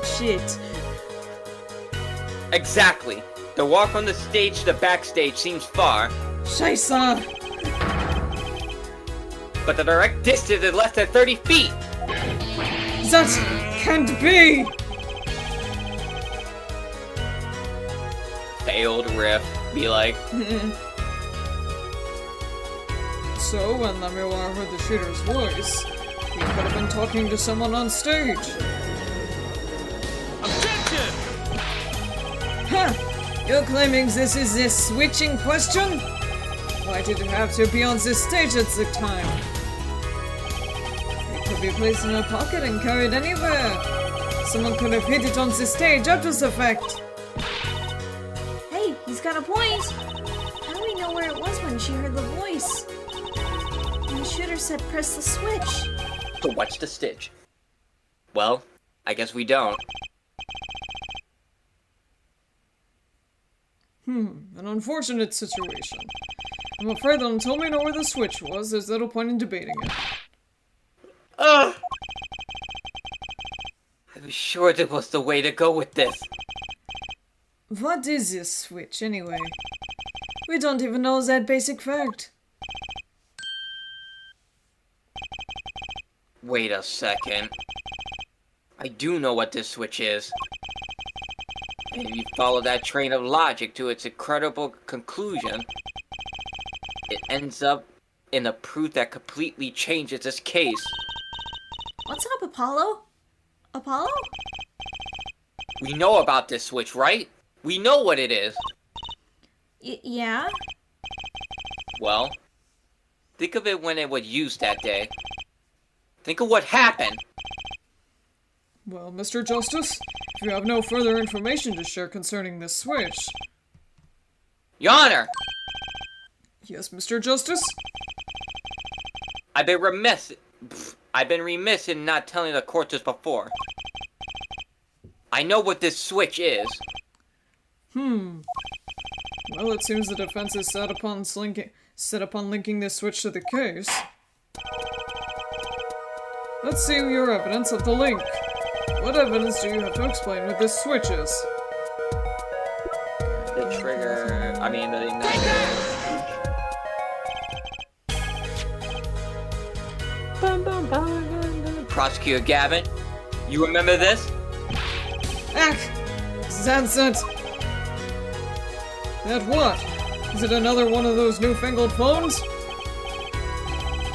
Shit. Exactly. The walk from the stage to the backstage seems far, Scheiße! but the direct distance is less than 30 feet. That can't be! Failed riff. Be like, So, when Lamiwara heard the shooter's voice, he could have been talking to someone on stage. Objection! Huh! You're claiming this is the switching question? Why did it have to be on this stage at the time? It could be placed in a pocket and carried anywhere. Someone could have hid it on the stage after the fact. Hey, he's got a point. How do we know where it was when she heard the voice? And the shooter said press the switch. so what's the stitch? Well, I guess we don't. An unfortunate situation. I'm afraid that until we know where the switch was, there's little point in debating it. I was sure that was the way to go with this. What is this switch, anyway? We don't even know that basic fact. Wait a second. I do know what this switch is. And if you follow that train of logic to its incredible conclusion, it ends up in a proof that completely changes this case. What's up, Apollo? Apollo? We know about this switch, right? We know what it is. Yeah? Well, think of it when it was used that day. Think of what happened. Well, Mr. Justice, if you have no further information to share concerning this switch... Your Honor! Yes, Mr. Justice? I've been remiss in not telling the court this before. I know what this switch is. Well, it seems the defense is set upon linking this switch to the case. Let's see your evidence of the link. What evidence do you have to explain what this switch is? The trigger... I mean, the igniter... Prosecutor Gavin, you remember this? Ach! That's it! That what? Is it another one of those newfangled phones?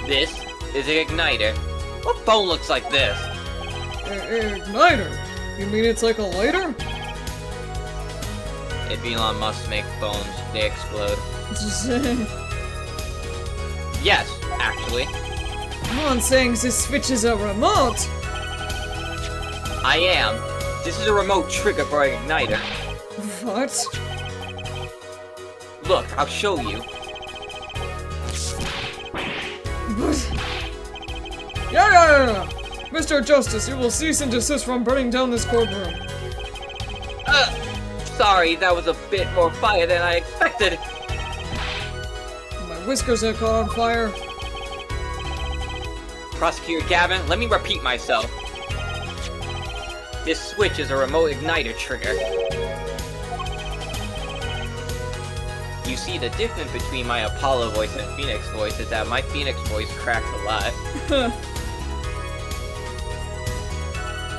This is an igniter. What phone looks like this? Igniter? You mean it's like a lighter? If Elon Musk makes phones, they explode. Yes, actually. Come on, saying this switch is a remote! I am. This is a remote trigger for an igniter. What? Look, I'll show you. But... Yeah! Mr. Justice, you will cease and desist from burning down this courtroom. Sorry, that was a bit more fire than I expected. My whiskers have caught on fire. Prosecutor Gavin, let me repeat myself. This switch is a remote igniter trigger. You see, the difference between my Apollo voice and Phoenix voice is that my Phoenix voice cracks a lot.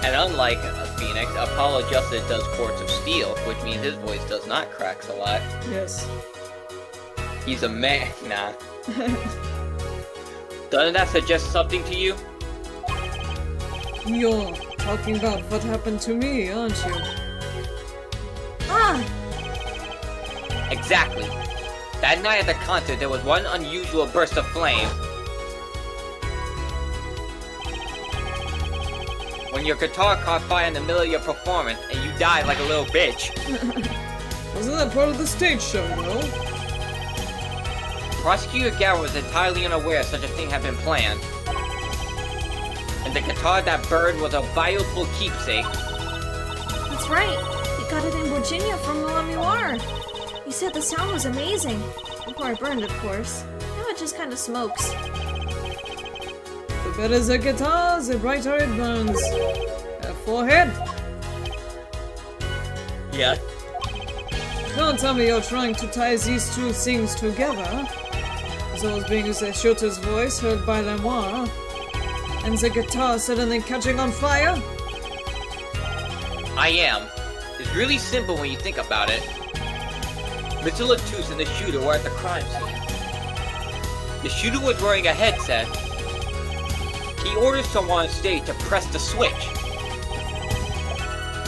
And unlike Phoenix, Apollo Justice does Courts of Steel, which means his voice does not cracks a lot. Yes. He's a man. Nah. Doesn't that suggest something to you? You're talking about what happened to me, aren't you? Ah! Exactly. That night at the concert, there was one unusual burst of flame. When your guitar caught fire in the middle of your performance, and you died like a little bitch. Wasn't that part of the stage show, though? Prosecutor Gavin was entirely unaware such a thing had been planned. And the guitar that burned was a valuable keepsake. That's right. He got it in Virginia from the Memoir. He said the sound was amazing. Before it burned, of course. Now it just kind of smokes. The better the guitar, the brighter it burns. Forehead? Yeah. Don't tell me you're trying to tie these two things together. Those being the shooter's voice heard by Lemoire, and the guitar suddenly catching on fire? I am. It's really simple when you think about it. Mr. Latouche and the shooter were at the crime scene. The shooter was wearing a headset. He ordered someone on stage to press the switch.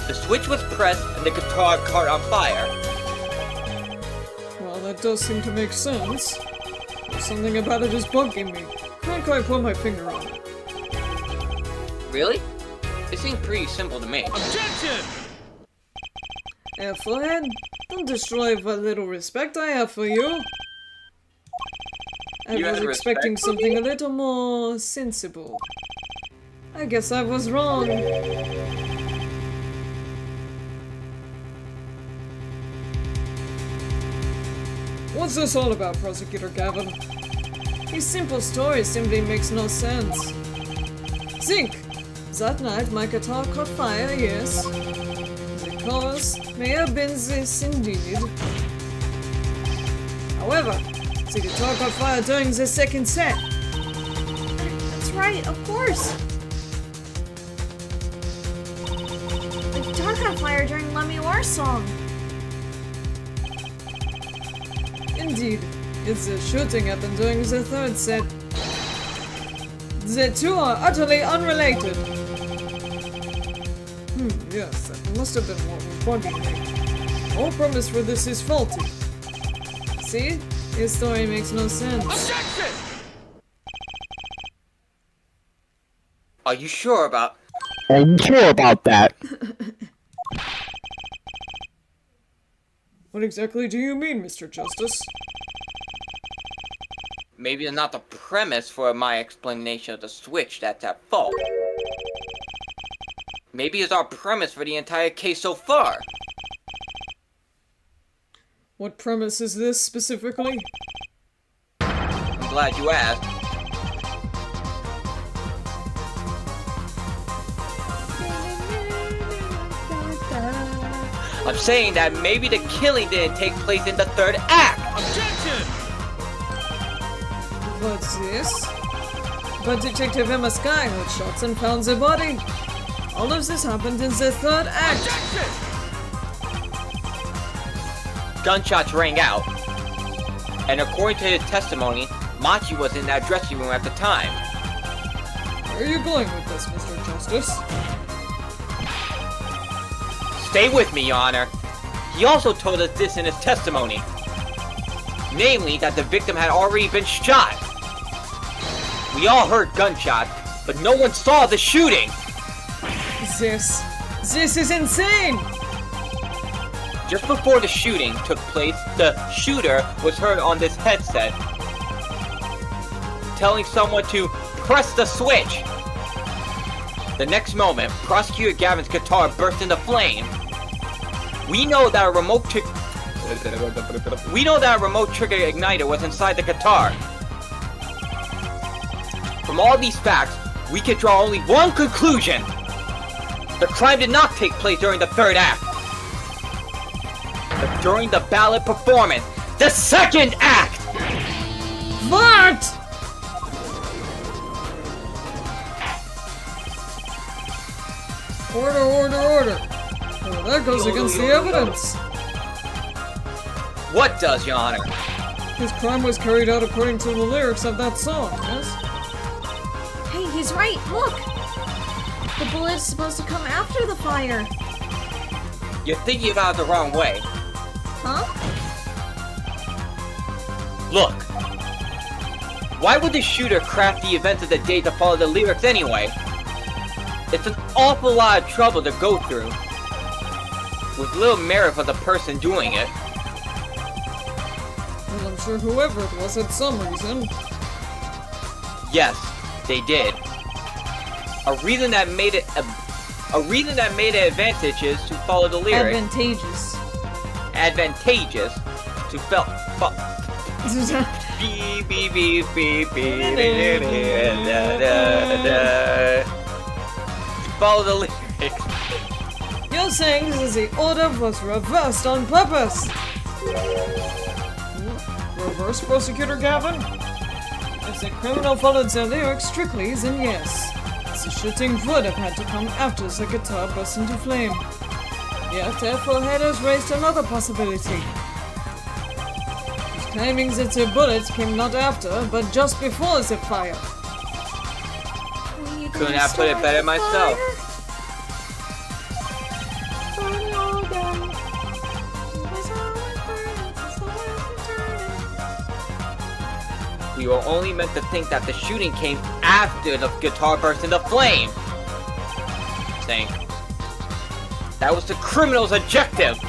The switch was pressed and the guitar caught on fire. Well, that does seem to make sense. But something about it is bugging me. Can't quite put my finger on it. Really? It seemed pretty simple to me. Objection! Forehead, don't destroy what little respect I have for you. I You was had respect expecting for something me? a little more sensible. I guess I was wrong. What's this all about, Prosecutor Gavin? These simple stories simply makes no sense. Think! That night my guitar caught fire, yes. The cause may have been this indeed. However, the guitar caught fire during the second set. That's right, of course. The guitar caught fire during Let Me War song. Indeed, it's the shooting happened during the third set. The two are utterly unrelated. Yes, that must have been what was bugging me. All premise for this is faulty. See? His story makes no sense. Objection! Are you sure about... I'm sure about that. What exactly do you mean, Mr. Justice? Maybe it's not the premise for my explanation of the switch that's at fault. Maybe it's our premise for the entire case so far. What premise is this specifically? I'm glad you asked. I'm saying that maybe the killing didn't take place in the third act. Objection! What's this? But Detective Emma Sky heard shots and found the body. All of this happened in the third act. Objection! Gunshots rang out, and according to his testimony, Machi was in that dressing room at the time. Where are you going with this, Mr. Justice? Stay with me, Your Honor. He also told us this in his testimony. Namely, that the victim had already been shot. We all heard gunshots, but no one saw the shooting. This is insane! Just before the shooting took place, the shooter was heard on this headset telling someone to press the switch. The next moment, Prosecutor Gavin's guitar burst into flame. We know that a remote trigger igniter was inside the guitar. From all these facts, we can draw only one conclusion. The crime did not take place during the third act, but during the ballad performance, the second act! What? Order. Well, that goes against the evidence. What does, Your Honor? His crime was carried out according to the lyrics of that song, yes? Hey, he's right, look! The bullet is supposed to come after the fire. You're thinking about it the wrong way. Huh? Look. Why would the shooter craft the events of the day to follow the lyrics anyway? It's an awful lot of trouble to go through, with little merit for the person doing it. Well, I'm sure whoever it was had some reason. Yes, they did. A reason that made it advantageous to follow the lyrics. Advantageous to follow the lyrics. You're saying the order was reversed on purpose. Reverse, Prosecutor Gavin? If the criminal followed the lyrics strictly, then yes. The shooting would have had to come after the guitar burst into flame. Yet, therefore, Headers raised another possibility. He's claiming that the bullets came not after, but just before the fire. Couldn't have put it better myself. We were only meant to think that the shooting came after the guitar burst into flame. Think. That was the criminal's objective.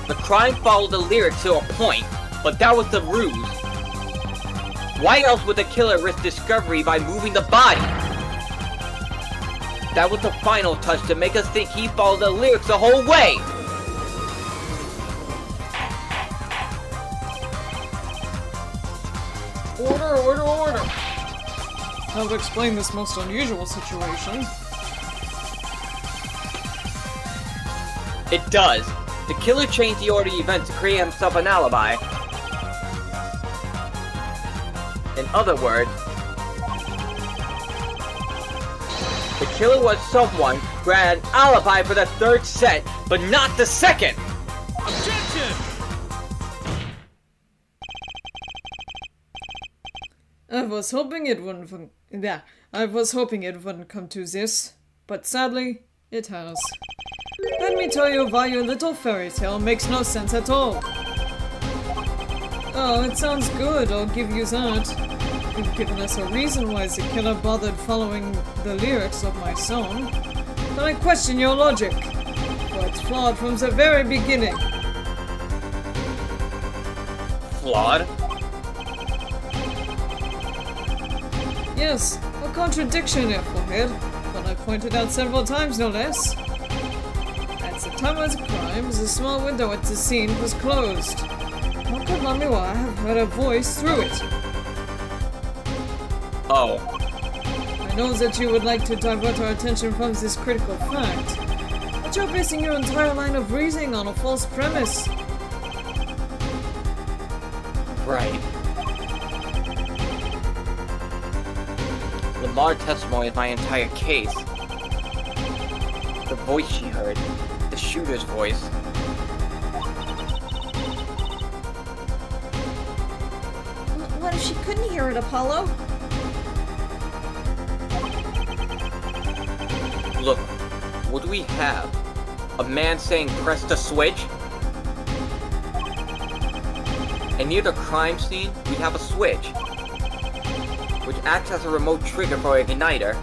The crime followed the lyrics to a point, but that was the ruse. Why else would the killer risk discovery by moving the body? That was the final touch to make us think he followed the lyrics the whole way. Order, order, order! That would explain this most unusual situation. It does. The killer changed the order of events to create himself an alibi. In other words, the killer was someone who had an alibi for the third set, but not the second! Objection! I was hoping it wouldn't come to this, but sadly, it has. Let me tell you why your little fairy tale makes no sense at all. Oh, it sounds good, I'll give you that. You've given us a reason why the killer bothered following the lyrics of my song. But I question your logic, for it's flawed from the very beginning. Flawed? Yes, a contradiction there, forehead, but I pointed out several times, no less. At the time of the crime, the small window at the scene was closed. How could Lamiwa have heard a voice through it? Oh. I know that you would like to divert our attention from this critical fact, but you're basing your entire line of reasoning on a false premise. Right. Lamar's testimony is my entire case. The voice she heard, the shooter's voice. What if she couldn't hear it, Apollo? Look, what do we have? A man saying press the switch? And near the crime scene, we have a switch, which acts as a remote trigger for a igniter.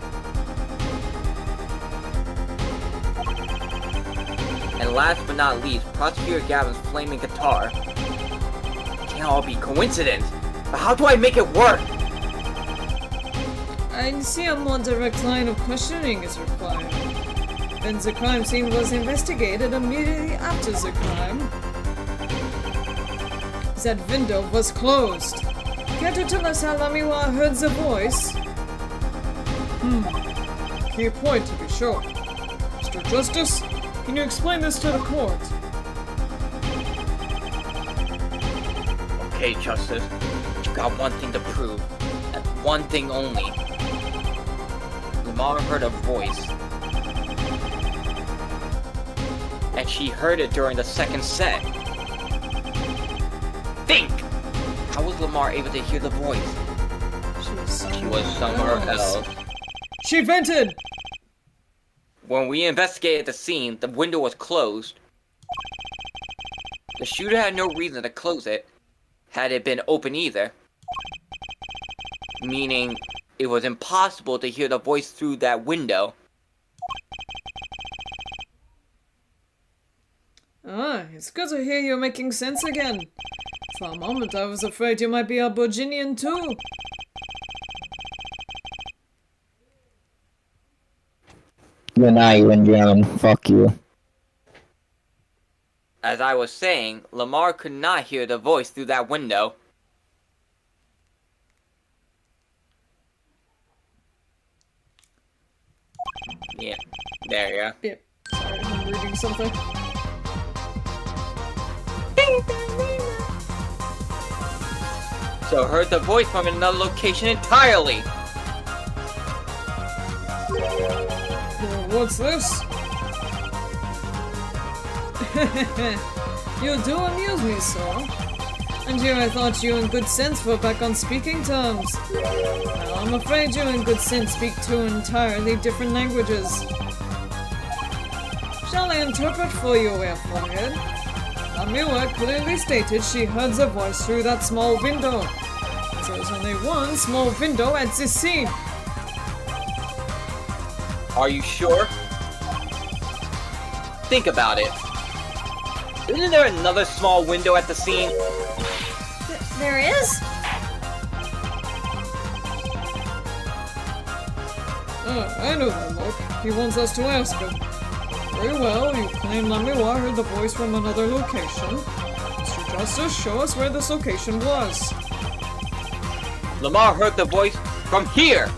And last but not least, Prosecutor Gavin's flaming guitar. It can't all be coincidence, but how do I make it work? I see a more direct line of questioning is required. Then the crime scene was investigated immediately after the crime. That window was closed. Can't you tell us how Lamiwa heard the voice? Key point to be sure. Mr. Justice, can you explain this to the court? Okay, Justice, you got one thing to prove. And one thing only. Lamar heard a voice. And she heard it during the second set. Think! How was Lamar able to hear the voice? She was somewhere else. She vented! When we investigated the scene, the window was closed. The shooter had no reason to close it, had it been open either. Meaning, it was impossible to hear the voice through that window. Ah, it's good to hear you're making sense again. For a moment I was afraid you might be a Virginian too. You're not even German. Fuck you. As I was saying, Lamar could not hear the voice through that window. Yeah, there you go. Yep. Sorry, I'm reading something. So heard the voice from another location entirely. What's this? You do amuse me, sir. And here I thought you and Good Sense were back on speaking terms. Well, I'm afraid you and Good Sense speak two entirely different languages. Shall I interpret for you, Forehead? Amiwa clearly stated she heard the voice through that small window. There's only one small window at this scene. Are you sure? Think about it. Isn't there another small window at the scene? There is? I know that look. He wants us to ask him. Very well, you claim Lamiwa heard the voice from another location. Mr. Justice, show us where this location was. Lamar heard the voice from here!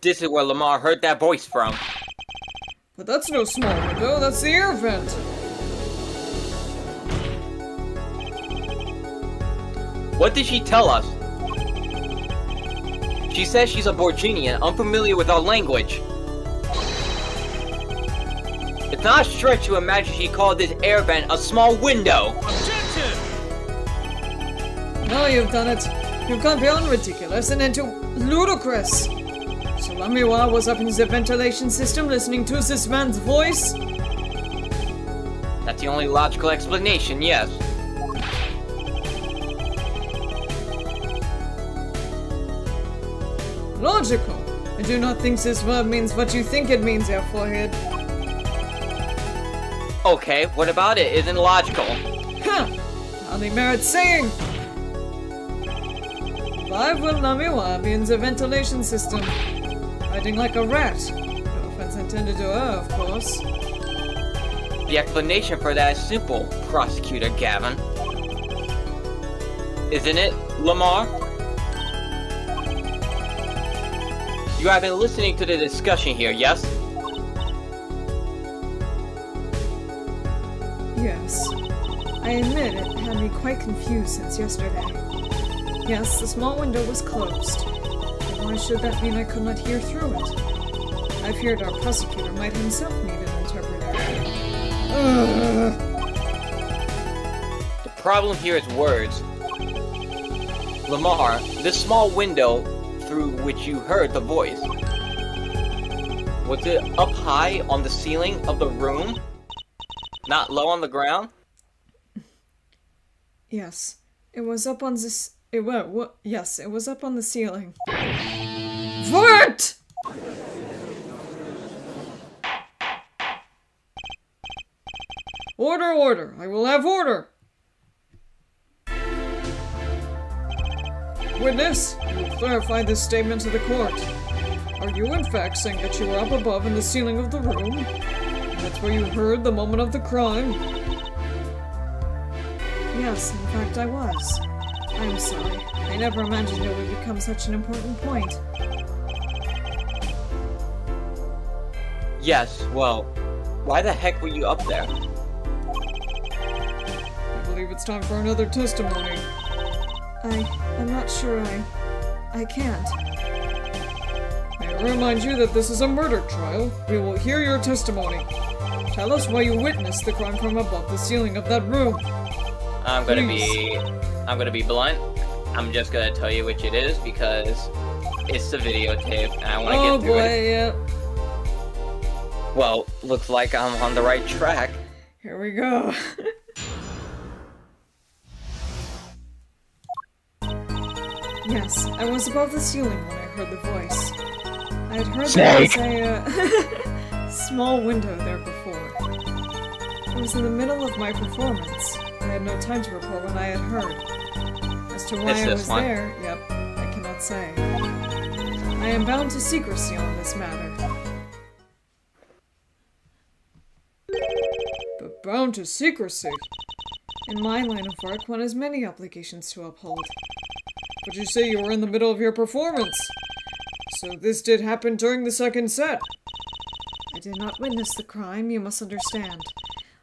This is where Lamar heard that voice from. But that's no small window, that's the air vent. What did she tell us? She says she's a Borginian, unfamiliar with our language. It's not a stretch to imagine she called this air vent a small window. Objection! Now you've done it. You've gone beyond ridiculous and into ludicrous. So Lamiwa was up in the ventilation system listening to this man's voice? That's the only logical explanation, yes. Logical. I do not think this verb means what you think it means, your forehead. Okay, what about it isn't logical? Huh! Hardly merits saying. Why will Lamiwa be in the ventilation system? Hiding like a rat. No offense intended to her, of course. The explanation for that is simple, Prosecutor Gavin. Isn't it, Lamar? You have been listening to the discussion here, yes? Yes. I admit it had me quite confused since yesterday. Yes, the small window was closed. But why should that mean I could not hear through it? I feared our prosecutor might himself need an interpreter. Ugh. The problem here is words. Lamar, this small window through which you heard the voice, was it up high on the ceiling of the room? Not low on the ground? Yes. It was up on this. Yes, it was up on the ceiling. What? Order, order! I will have order! Witness, you will clarify this statement to the court. Are you in fact saying that you were up above in the ceiling of the room? And that's where you heard the moment of the crime? Yes, in fact I was. I'm sorry. I never imagined it would become such an important point. Yes, well, why the heck were you up there? I believe it's time for another testimony. I'm not sure I can't. May I remind you that this is a murder trial. We will hear your testimony. Tell us why you witnessed the crime from above the ceiling of that room. I'm gonna be blunt. I'm just gonna tell you which it is because it's the videotape and I wanna get through it. Yeah. Well, looks like I'm on the right track. Here we go. Yes, I was above the ceiling when I heard the voice. I had heard there was a small window there before. It was in the middle of my performance. I had no time to report what I had heard. As to why I was there, yep, I cannot say. I am bound to secrecy on this matter. But bound to secrecy? In my line of work, one has many obligations to uphold. But you say you were in the middle of your performance. So this did happen during the second set. I did not witness the crime, you must understand.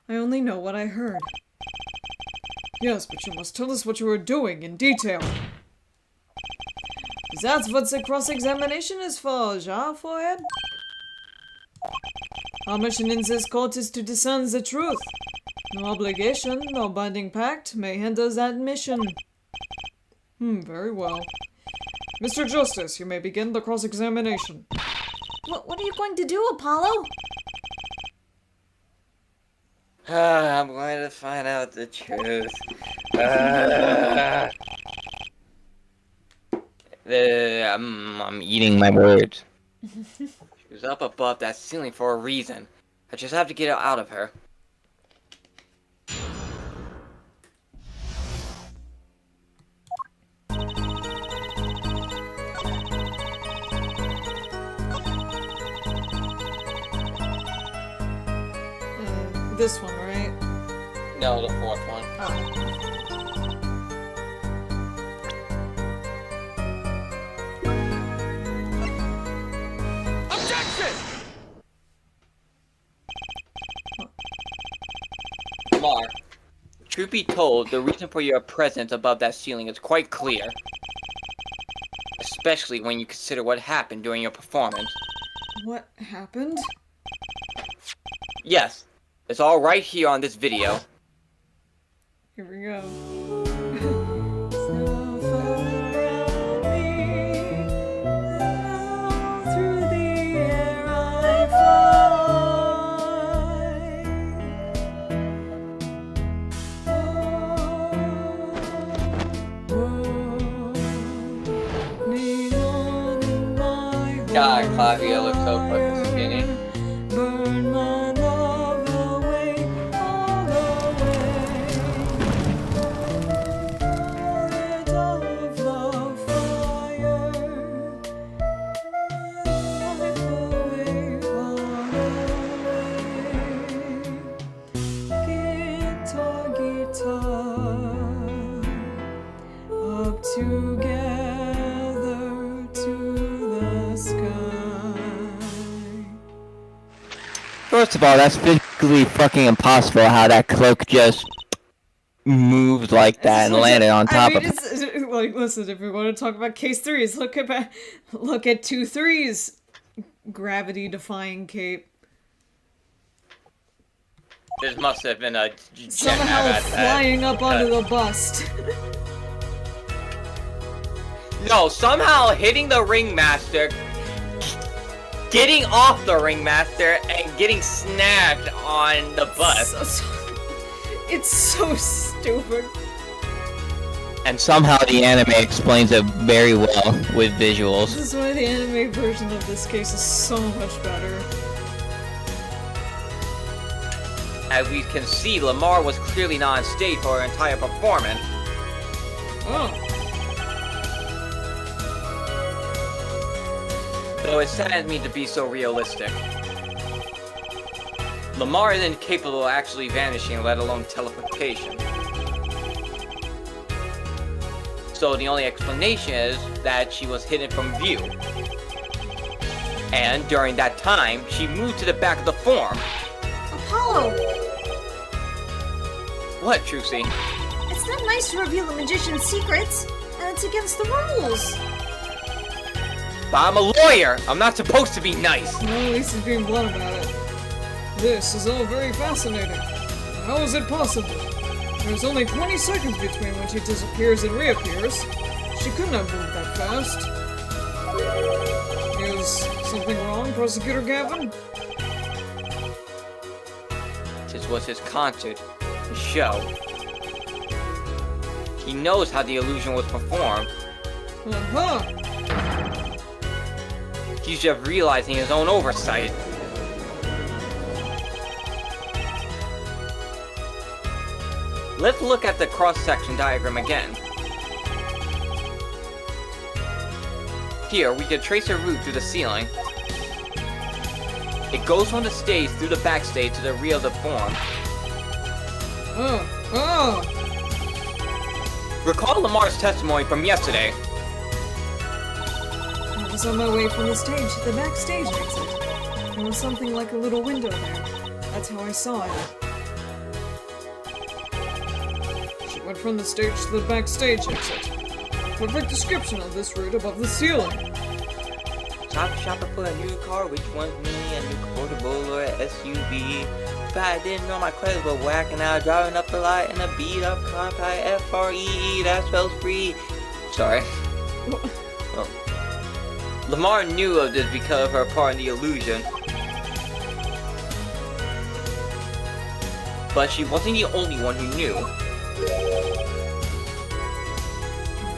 I only know what I heard. Yes, but you must tell us what you were doing in detail. That's what the cross-examination is for, ja, forehead? Our mission in this court is to discern the truth. No obligation, no binding pact may hinder that mission. Very well. Mr. Justice, you may begin the cross-examination. What are you going to do, Apollo? I'm going to find out the truth. I'm eating my words. She was up above that ceiling for a reason. I just have to get it out of her. this one, right? No, the fourth one. Objection! Lamar, truth be told, the reason for your presence above that ceiling is quite clear. Especially when you consider what happened during your performance. What happened? Yes, it's all right here on this video. Here we go. So far around me, down through the air I fly. God, Claudia looks so fucking skinny. Burn my love away, all away. Bullet of love fire. Life away, all away. Guitar, guitar. Up together to the sky. First of all, that's physically fucking impossible how that cloak just moved like that and landed on top of it. It's, like, listen, if we want to talk about case threes, look at 2-3's gravity-defying cape. This must have been a Somehow flying up onto the bust. No, somehow hitting the ringmaster, getting off the ringmaster, and getting snagged on the bus. It's so stupid. And somehow the anime explains it very well with visuals. This is why the anime version of this case is so much better. As we can see, Lamar was clearly not on stage for her entire performance. Oh. Though it saddens me to be so realistic. Lamar isn't capable of actually vanishing, let alone teleportation. So the only explanation is that she was hidden from view. And during that time, she moved to the back of the form. Apollo! What, Trucy? It's not nice to reveal the magician's secrets, and it's against the rules. But I'm a lawyer! I'm not supposed to be nice! Well, at least he's being blunt about it. This is all very fascinating. How is it possible? There's only 20 seconds between when she disappears and reappears. She couldn't have moved that fast. Is something wrong, Prosecutor Gavin? This was his concert, his show. He knows how the illusion was performed. Uh-huh. He's just realizing his own oversight. Let's look at the cross-section diagram again. Here, we can trace a route through the ceiling. It goes from the stage through the backstage to the rear of the form. Oh! Recall Lamar's testimony from yesterday. I was on my way from the stage to the backstage exit. There was something like a little window there. That's how I saw it. She went from the stage to the backstage exit. Perfect description of this route above the ceiling. Stop shopping for a new car, which one's me, a new convertible or a SUV. But I didn't know my clothes were whacking out, driving up the lot in a beat up compact FREE, that spells free. Sorry. Oh. Lamar knew of this because of her part in the illusion. But she wasn't the only one who knew.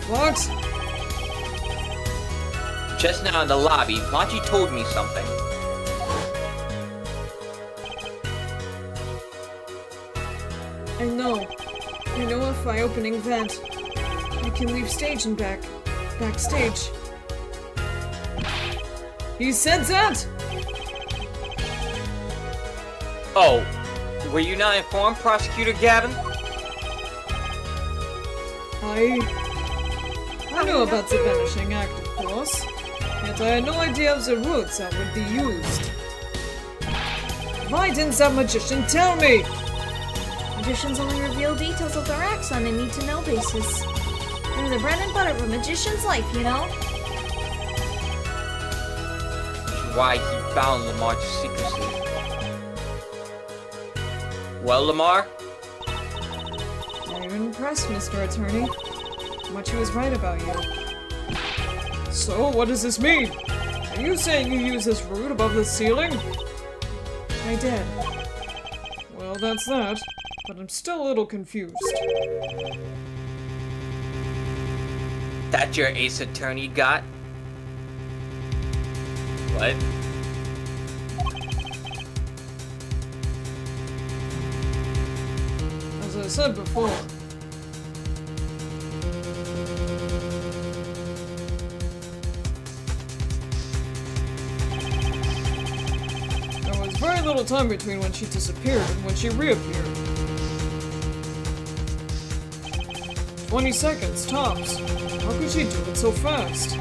What? Just now in the lobby, Machi told me something. I know. I know if I opening vent, I can leave stage and backstage. He said that! Oh, Were you not informed, Prosecutor Gavin? I knew about the vanishing act, of course. Yet I had no idea of the routes that would be used. Why didn't that magician tell me? Magicians only reveal details of their acts on a need-to-know basis. They're the bread and butter of a magician's life, you know? Why he bound Lamar to secrecy. Well, Lamar? I'm impressed, Mr. Attorney. Much he was right about you. So, what does this mean? Are you saying you used this route above the ceiling? I did. Well, that's that. But I'm still a little confused. That your ace attorney got? What? As I said before, there was very little time between when she disappeared and when she reappeared. 20 seconds, tops. How could she do it so fast?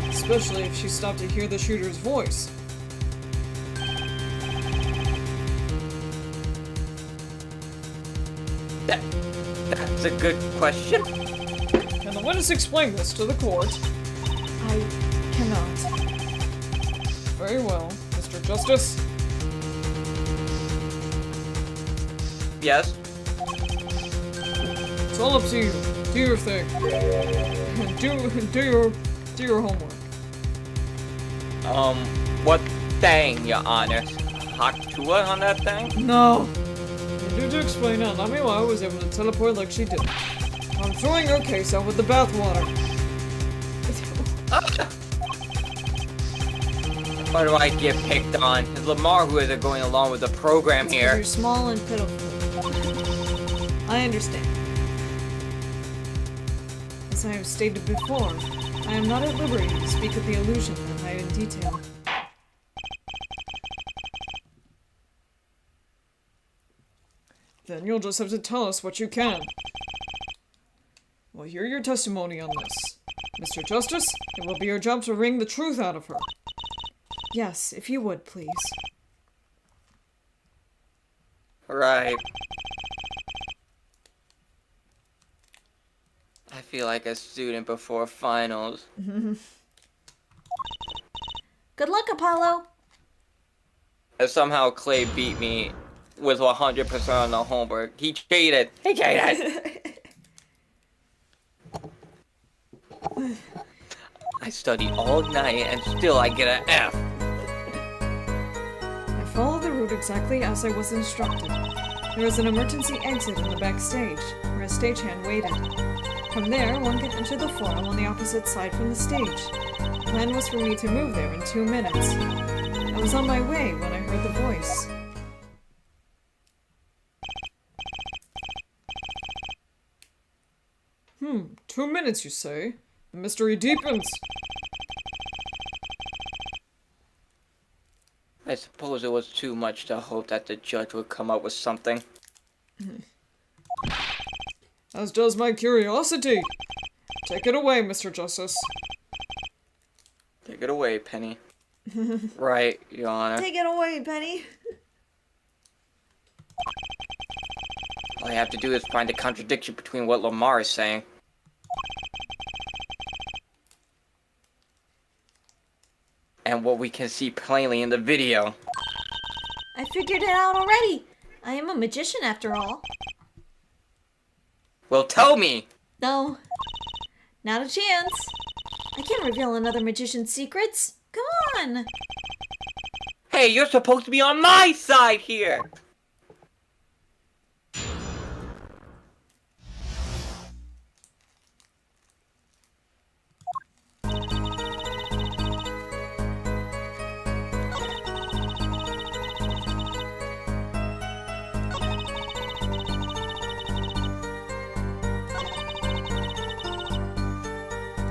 Especially if she stopped to hear the shooter's voice. That's a good question. Can the witness explain this to the court? I cannot. Very well, Mr. Justice. Yes? It's all up to you. Do your thing. Do your homework. What thing, Your Honor? Hot tour on that thing? No. You need to explain how Namiwa was able to teleport like she did. I'm throwing your case out with the bathwater. Why do I get picked on? It's Lamar who isn't going along with the program here. You're small and pitiful. I understand. As I have stated before, I am not at liberty to speak of the illusion that I in detail. Then you'll just have to tell us what you can. We'll hear your testimony on this. Mr. Justice, it will be your job to wring the truth out of her. Yes, if you would, please. Right. I feel like a student before finals. Good luck, Apollo! And somehow Clay beat me with 100% on the homework. He cheated! He cheated! I studied all night and still I get an F. I followed the route exactly as I was instructed. There was an emergency exit in the backstage, where a stagehand waited. From there, one could enter the forum on the opposite side from the stage. The plan was for me to move there in 2 minutes. I was on my way when I heard the voice. Hmm, 2 minutes, you say? The mystery deepens. I suppose it was too much to hope that the judge would come up with something. As does my curiosity. Take it away, Mr. Justice. Take it away, Penny. Right, Your Honor. Take it away, Penny. All I have to do is find a contradiction between what Lamar is saying. And what we can see plainly in the video. I figured it out already. I am a magician after all. Well, tell me! No. Not a chance. I can't reveal another magician's secrets. Come on. Hey, you're supposed to be on my side here!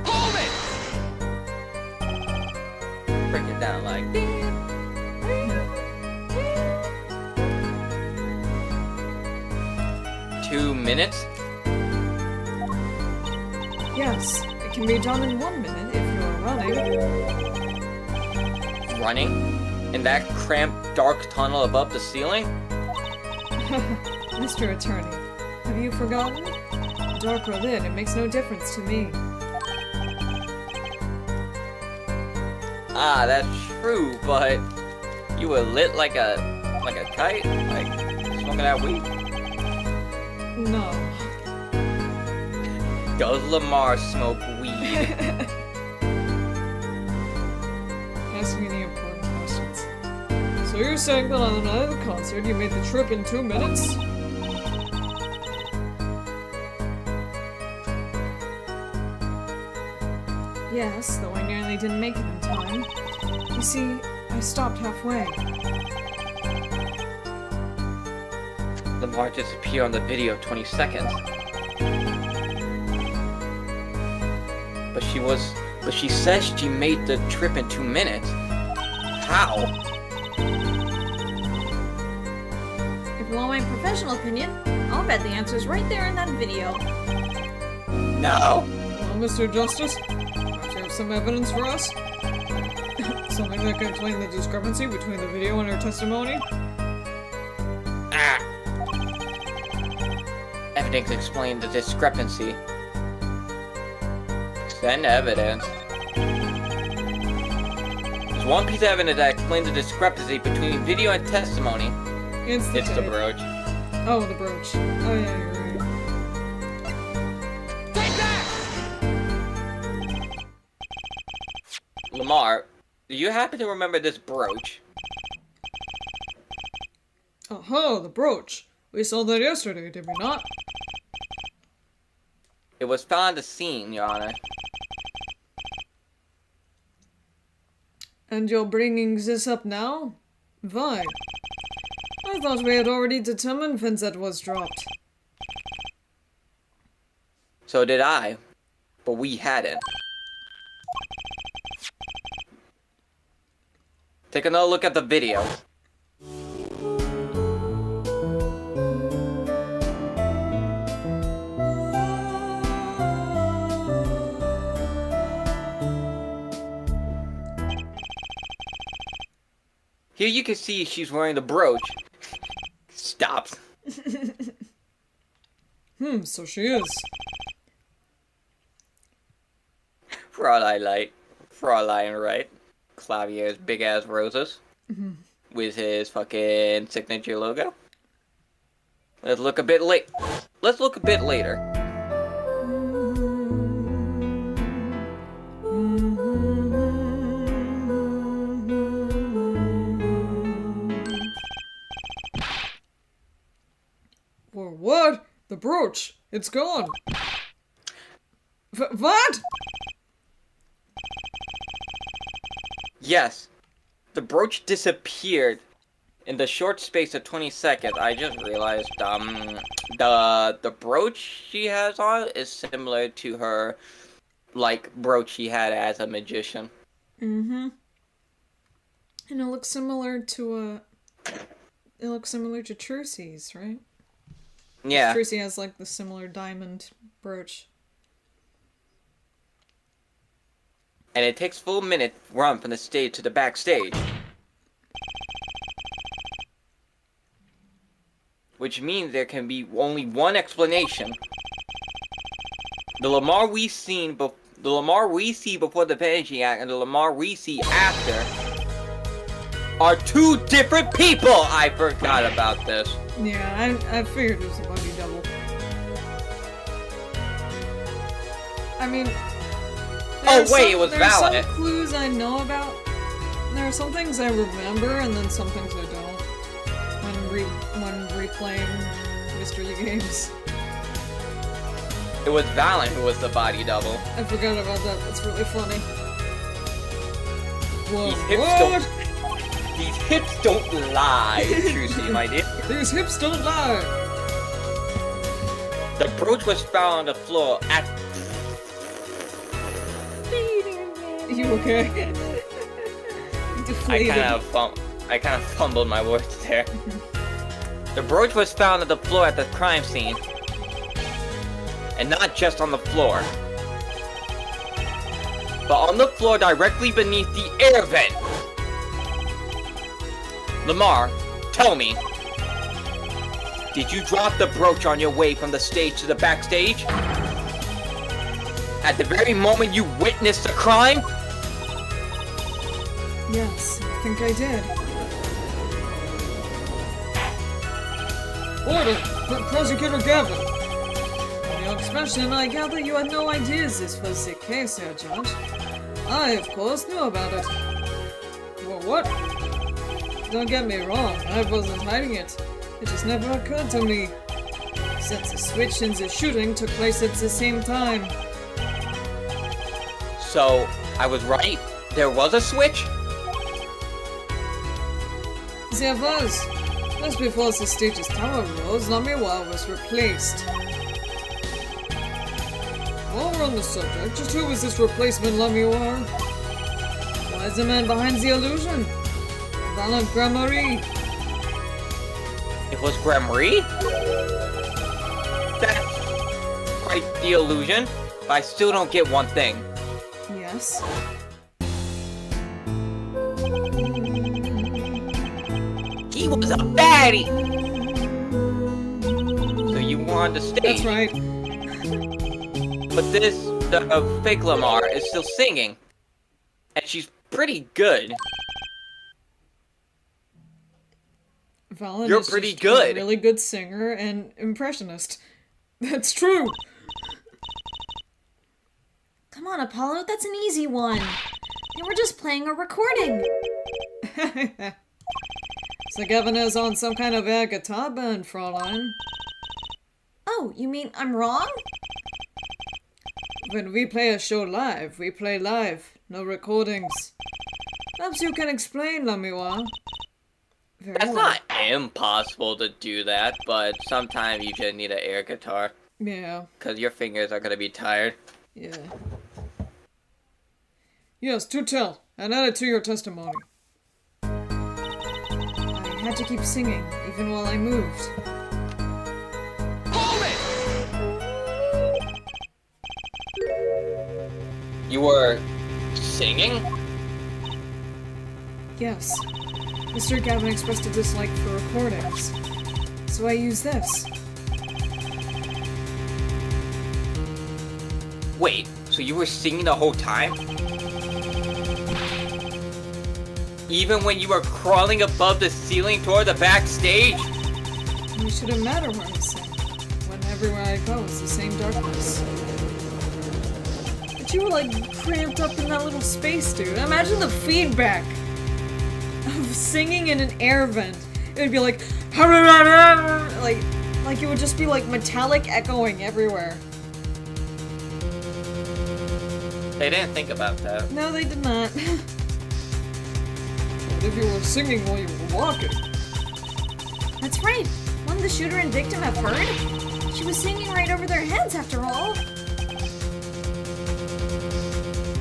Hold it! Break it down like... 2 minutes? Yes, it can be done in 1 minute if you are running. Running? In that cramped, dark tunnel above the ceiling? Mr. Attorney, have you forgotten? Dark or lit, it makes no difference to me. Ah, that's true, but you were lit like a kite? Like smoking that weed? No. Does Lamar smoke weed? Asking any important questions. So you're saying that on the night of the concert you made the trip in 2 minutes? Yes, though I nearly didn't make it in time. You see, I stopped halfway. Lamar disappeared on the video 20 seconds. But she says she made the trip in 2 minutes. How? If you want my professional opinion, I'll bet the answer's right there in that video. No! Well, Mr. Justice, don't you have some evidence for us? Something that can explain the discrepancy between the video and her testimony? Ah! Evidence explained the discrepancy. Send evidence. There's one piece of evidence that explains the discrepancy between video and testimony. It's the It's the tape. brooch. Oh, the brooch. Oh yeah, you're right. Take that! Lamar, do you happen to remember this brooch? Oh, the brooch. We saw that yesterday, did we not? It was found at the scene, Your Honor. And you're bringing this up now? Why? I thought we had already determined when that was dropped. So did I. But we hadn't. Take another look at the video. Here you can see she's wearing the brooch. Stop. So she is. Fraulein, right? Clavier's big ass roses. With his fucking signature logo. Let's look a bit later. Whoa, what? The brooch. It's gone. What? Yes. The brooch disappeared in the short space of 20 seconds. I just realized the brooch she has on is similar to her brooch she had as a magician. And it looks similar to Trucy's, right? Yeah. Trucy has like the similar diamond brooch. And it takes full minute run from the stage to the backstage. Which means there can be only one explanation. The Lamar we see before the finishing act and the Lamar we see after are two different people! I forgot about this. Yeah, I figured it was a body double. I mean... It was There are valid. some clues I know about. There are some things I remember, and then some things I don't. When replaying mystery games. It was Valen who was the body double. I forgot about that. That's really funny. Whoa, These hips don't lie, Trucy, my dear. These hips don't lie! The brooch was found on the floor at... You okay? I Deflated. kind of fumbled my words there. The brooch was found on the floor at the crime scene. And not just on the floor, but on the floor directly beneath the air vent. Lamar, tell me, did you drop the brooch on your way from the stage to the backstage? At the very moment you witnessed the crime? Yes, I think I did. Order! Prosecutor Gavin! From your expression, I gather you had no ideas this was the case here, Judge. I, of course, knew about it. Well, what? Don't get me wrong, I wasn't hiding it. It just never occurred to me. Since the switch and the shooting took place at the same time. So, I was right? There was a switch? There was. Just before the stage's tower rose, Lamiwa was replaced. While we're on the subject, just who was this replacement Lamiwa? Why is the man behind the illusion? Valant Gramarye. It was Gramarye? That's quite the illusion, but I still don't get one thing. Yes. He was a baddie! So you were on the stage. That's right. But the fake Lamar is still singing. And she's pretty good. Valant You're is pretty just good. A really good singer and impressionist. That's true. Come on, Apollo, that's an easy one. And we're just playing a recording. So Governor's on some kind of air guitar band, Fräulein. Oh, you mean I'm wrong? When we play a show live, we play live, no recordings. Perhaps you can explain, Lamiwa. Very That's well. not impossible to do that, but sometimes you just need an air guitar. Yeah, Because your fingers are gonna be tired. yeah. Yes, to tell, and add it to your testimony. I had to keep singing, even while I moved. Hold it! You were singing? Yes. Mr. Gavin expressed a dislike for recordings, so I used this. Wait, so you were singing the whole time? Even when you were crawling above the ceiling toward the backstage? It shouldn't matter where I sing, when everywhere I go is the same darkness. But you were like cramped up in that little space, dude. Imagine the feedback of singing in an air vent. It would be like it would just be like metallic echoing everywhere. They didn't think about that. No, they did not. What if you were singing while you were walking? That's right. Wouldn't the shooter and victim have heard? She was singing right over their heads, after all.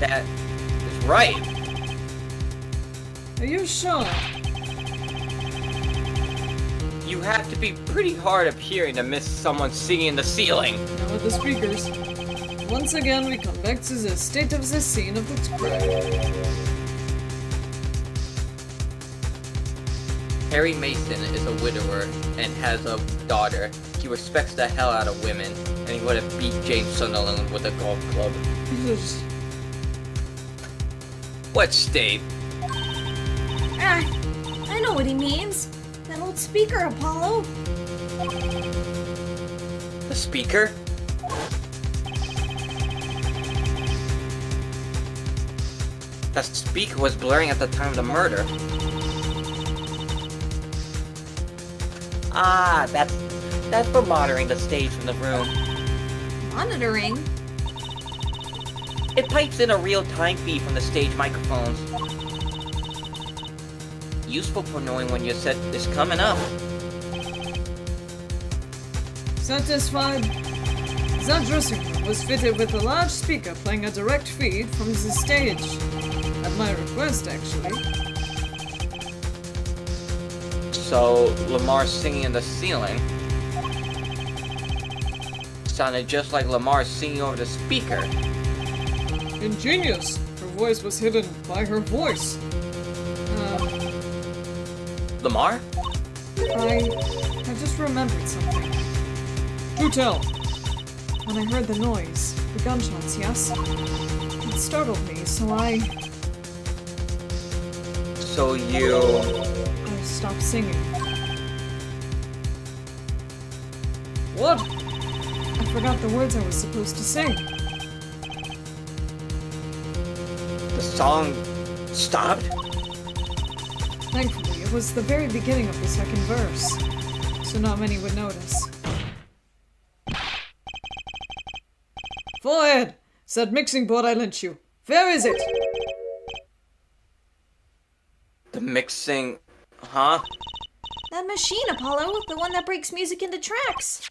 That is right. Are you sure? You have to be pretty hard of hearing to miss someone singing in the ceiling. Now with the speakers. Once again, we come back to the state of the scene of the crime. Harry Mason is a widower and has a daughter. He respects the hell out of women, and he would have beat James Sunderland with a golf club. What state? Ah, I know what he means. That old speaker, Apollo. The speaker? That speaker was blaring at the time of the murder. Ah, that's for monitoring the stage from the room. Monitoring? It pipes in a real-time feed from the stage microphones. Useful for knowing when your set is coming up. Satisfied? That dressing room was fitted with a large speaker playing a direct feed from the stage. At my request, actually. So, Lamar's singing in the ceiling. sounded just like Lamar singing over the speaker. Ingenious! Her voice was hidden by her voice. Lamar? I just remembered something. Do tell. When I heard the noise, the gunshots, yes? It startled me, so I stopped singing. What? I forgot the words I was supposed to sing. The song stopped? Thankfully, it was the very beginning of the second verse, so not many would notice. Forehead! Said mixing board I lent you. Where is it? The mixing... Huh? That machine, Apollo, the one that breaks music into tracks.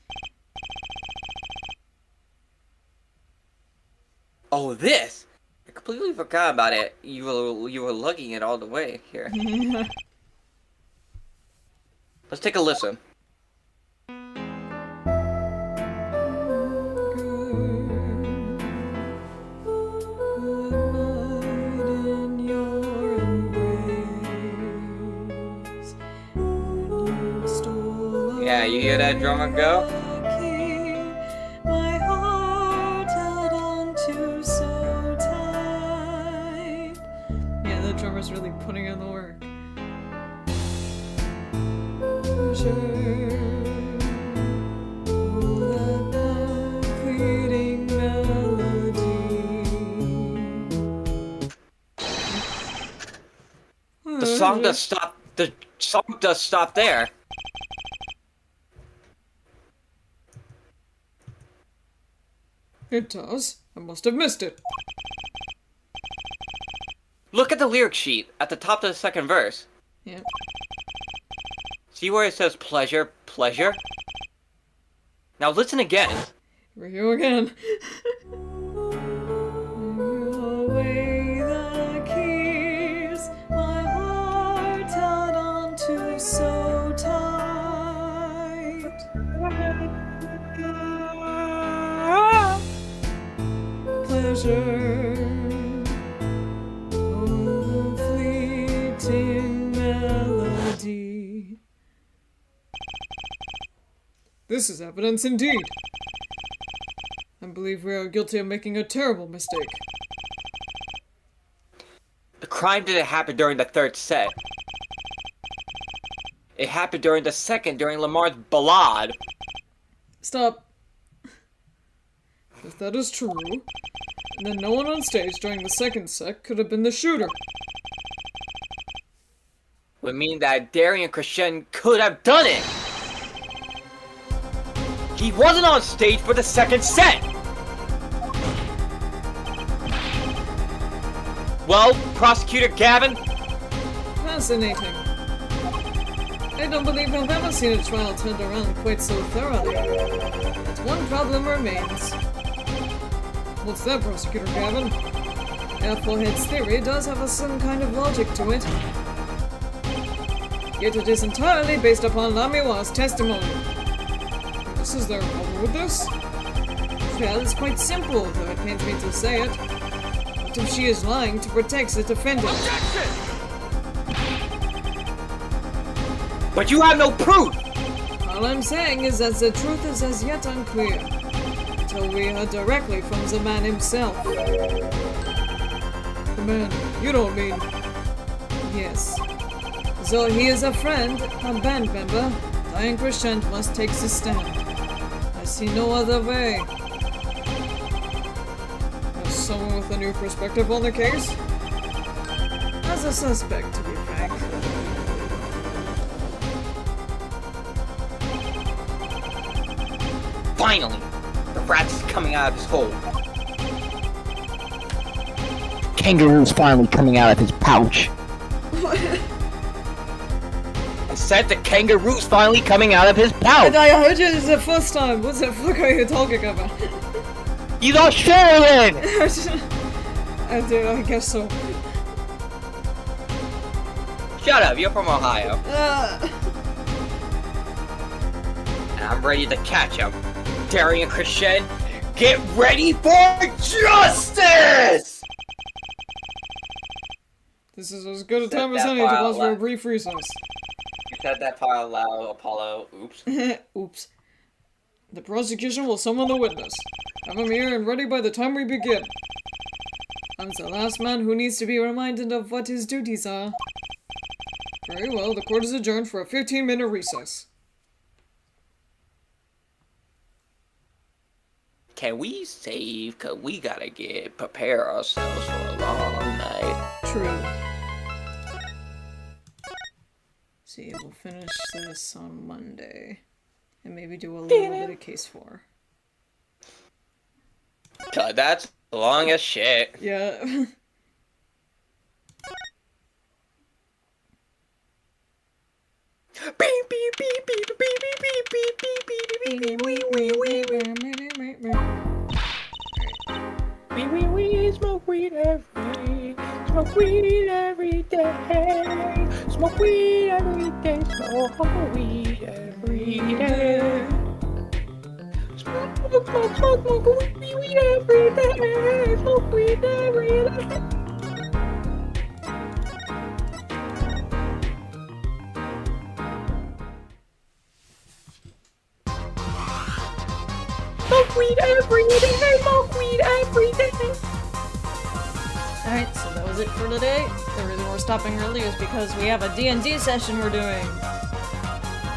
Oh, this! I completely forgot about it. You were lugging it all the way here. Let's take a listen. Yeah, you hear that drummer go? My heart held on to so tight. Yeah, the drummer's really putting in the work. Fleeting melody. The song does stop. The song does stop there. It does. I must have missed it. Look at the lyric sheet at the top of the second verse. Yeah. See where it says pleasure, pleasure? Now listen again. Here we go again. Away the keys, my heart held on to so tight. Pleasure, oh, fleeting melody. This is evidence indeed. I believe we are guilty of making a terrible mistake. The crime didn't happen during the third set. It happened during the second, during Lamar's ballade. Stop. If that is true, then no one on stage during the second set could have been the shooter. Would mean that Darian Christian could have done it. He wasn't on stage for the second set. Well, Prosecutor Gavin? Fascinating. I don't believe I've ever seen a trial turned around quite so thoroughly. But one problem remains. What's that, Prosecutor Gavin? Forehead's theory does have some kind of logic to it. Yet it is entirely based upon Lamiwa's testimony. Is there a problem with this? Well, it's quite simple, though it pains me to say it. What if she is lying to protect the defendant? Objection! But you have no proof! All I'm saying is that the truth is as yet unclear, until we heard directly from the man himself. The man, you don't mean... Yes. Though he is a friend, a band member, Diane Crescent must take the stand. I see no other way. As someone with a new perspective on the case? As a suspect, to be frank. Finally! The rat is coming out of his hole. Kangaroo's finally coming out of his pouch. I said the kangaroo's finally coming out of his pouch! I heard you the first time. What the fuck are you talking about? He's Australian! I guess so. Shut up, you're from Ohio. And I'm ready to catch him. Darian Christian, get ready for justice! This is as good a Set time as that any to file pause for a left. brief recess. You said that part out loud, Apollo. Oops. Oops. The prosecution will summon the witness. Have him here and ready by the time we begin. I'm the last man who needs to be reminded of what his duties are. Very well, the court is adjourned for a 15-minute recess. Can we save? Cause we gotta prepare ourselves for a long night. True. See, we'll finish this on Monday. And maybe do a little bit of case 4. Cause that's long as shit. Yeah. Beep, beep, beep, beep, beep, beep, beep, beep, beep, beep, beep, beep, beep, we smoke weed every day, smoke weed every day, smoke weed every day. Smoke weed every day, smoke weed every day. Smoke weed every day, smoke weed every day. Alright, so that was it for today. The reason we're stopping early is because we have a D&D session we're doing.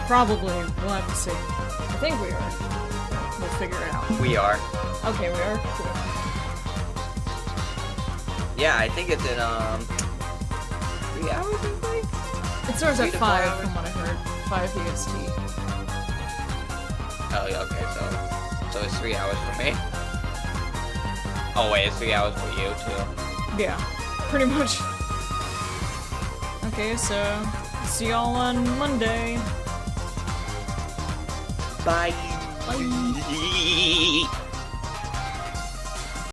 Probably. We'll have to see. I think we are. We'll figure it out. We are. Okay, we are? Cool. Yeah, I think it's in 3 hours, I think. It starts 3 at to 5 4 hours. from what I heard. 5 EST. Oh, yeah, okay, so it's 3 hours for me. Oh wait, it's 3 hours for you too. Yeah, pretty much. Okay, so see y'all on Monday. Bye. Bye.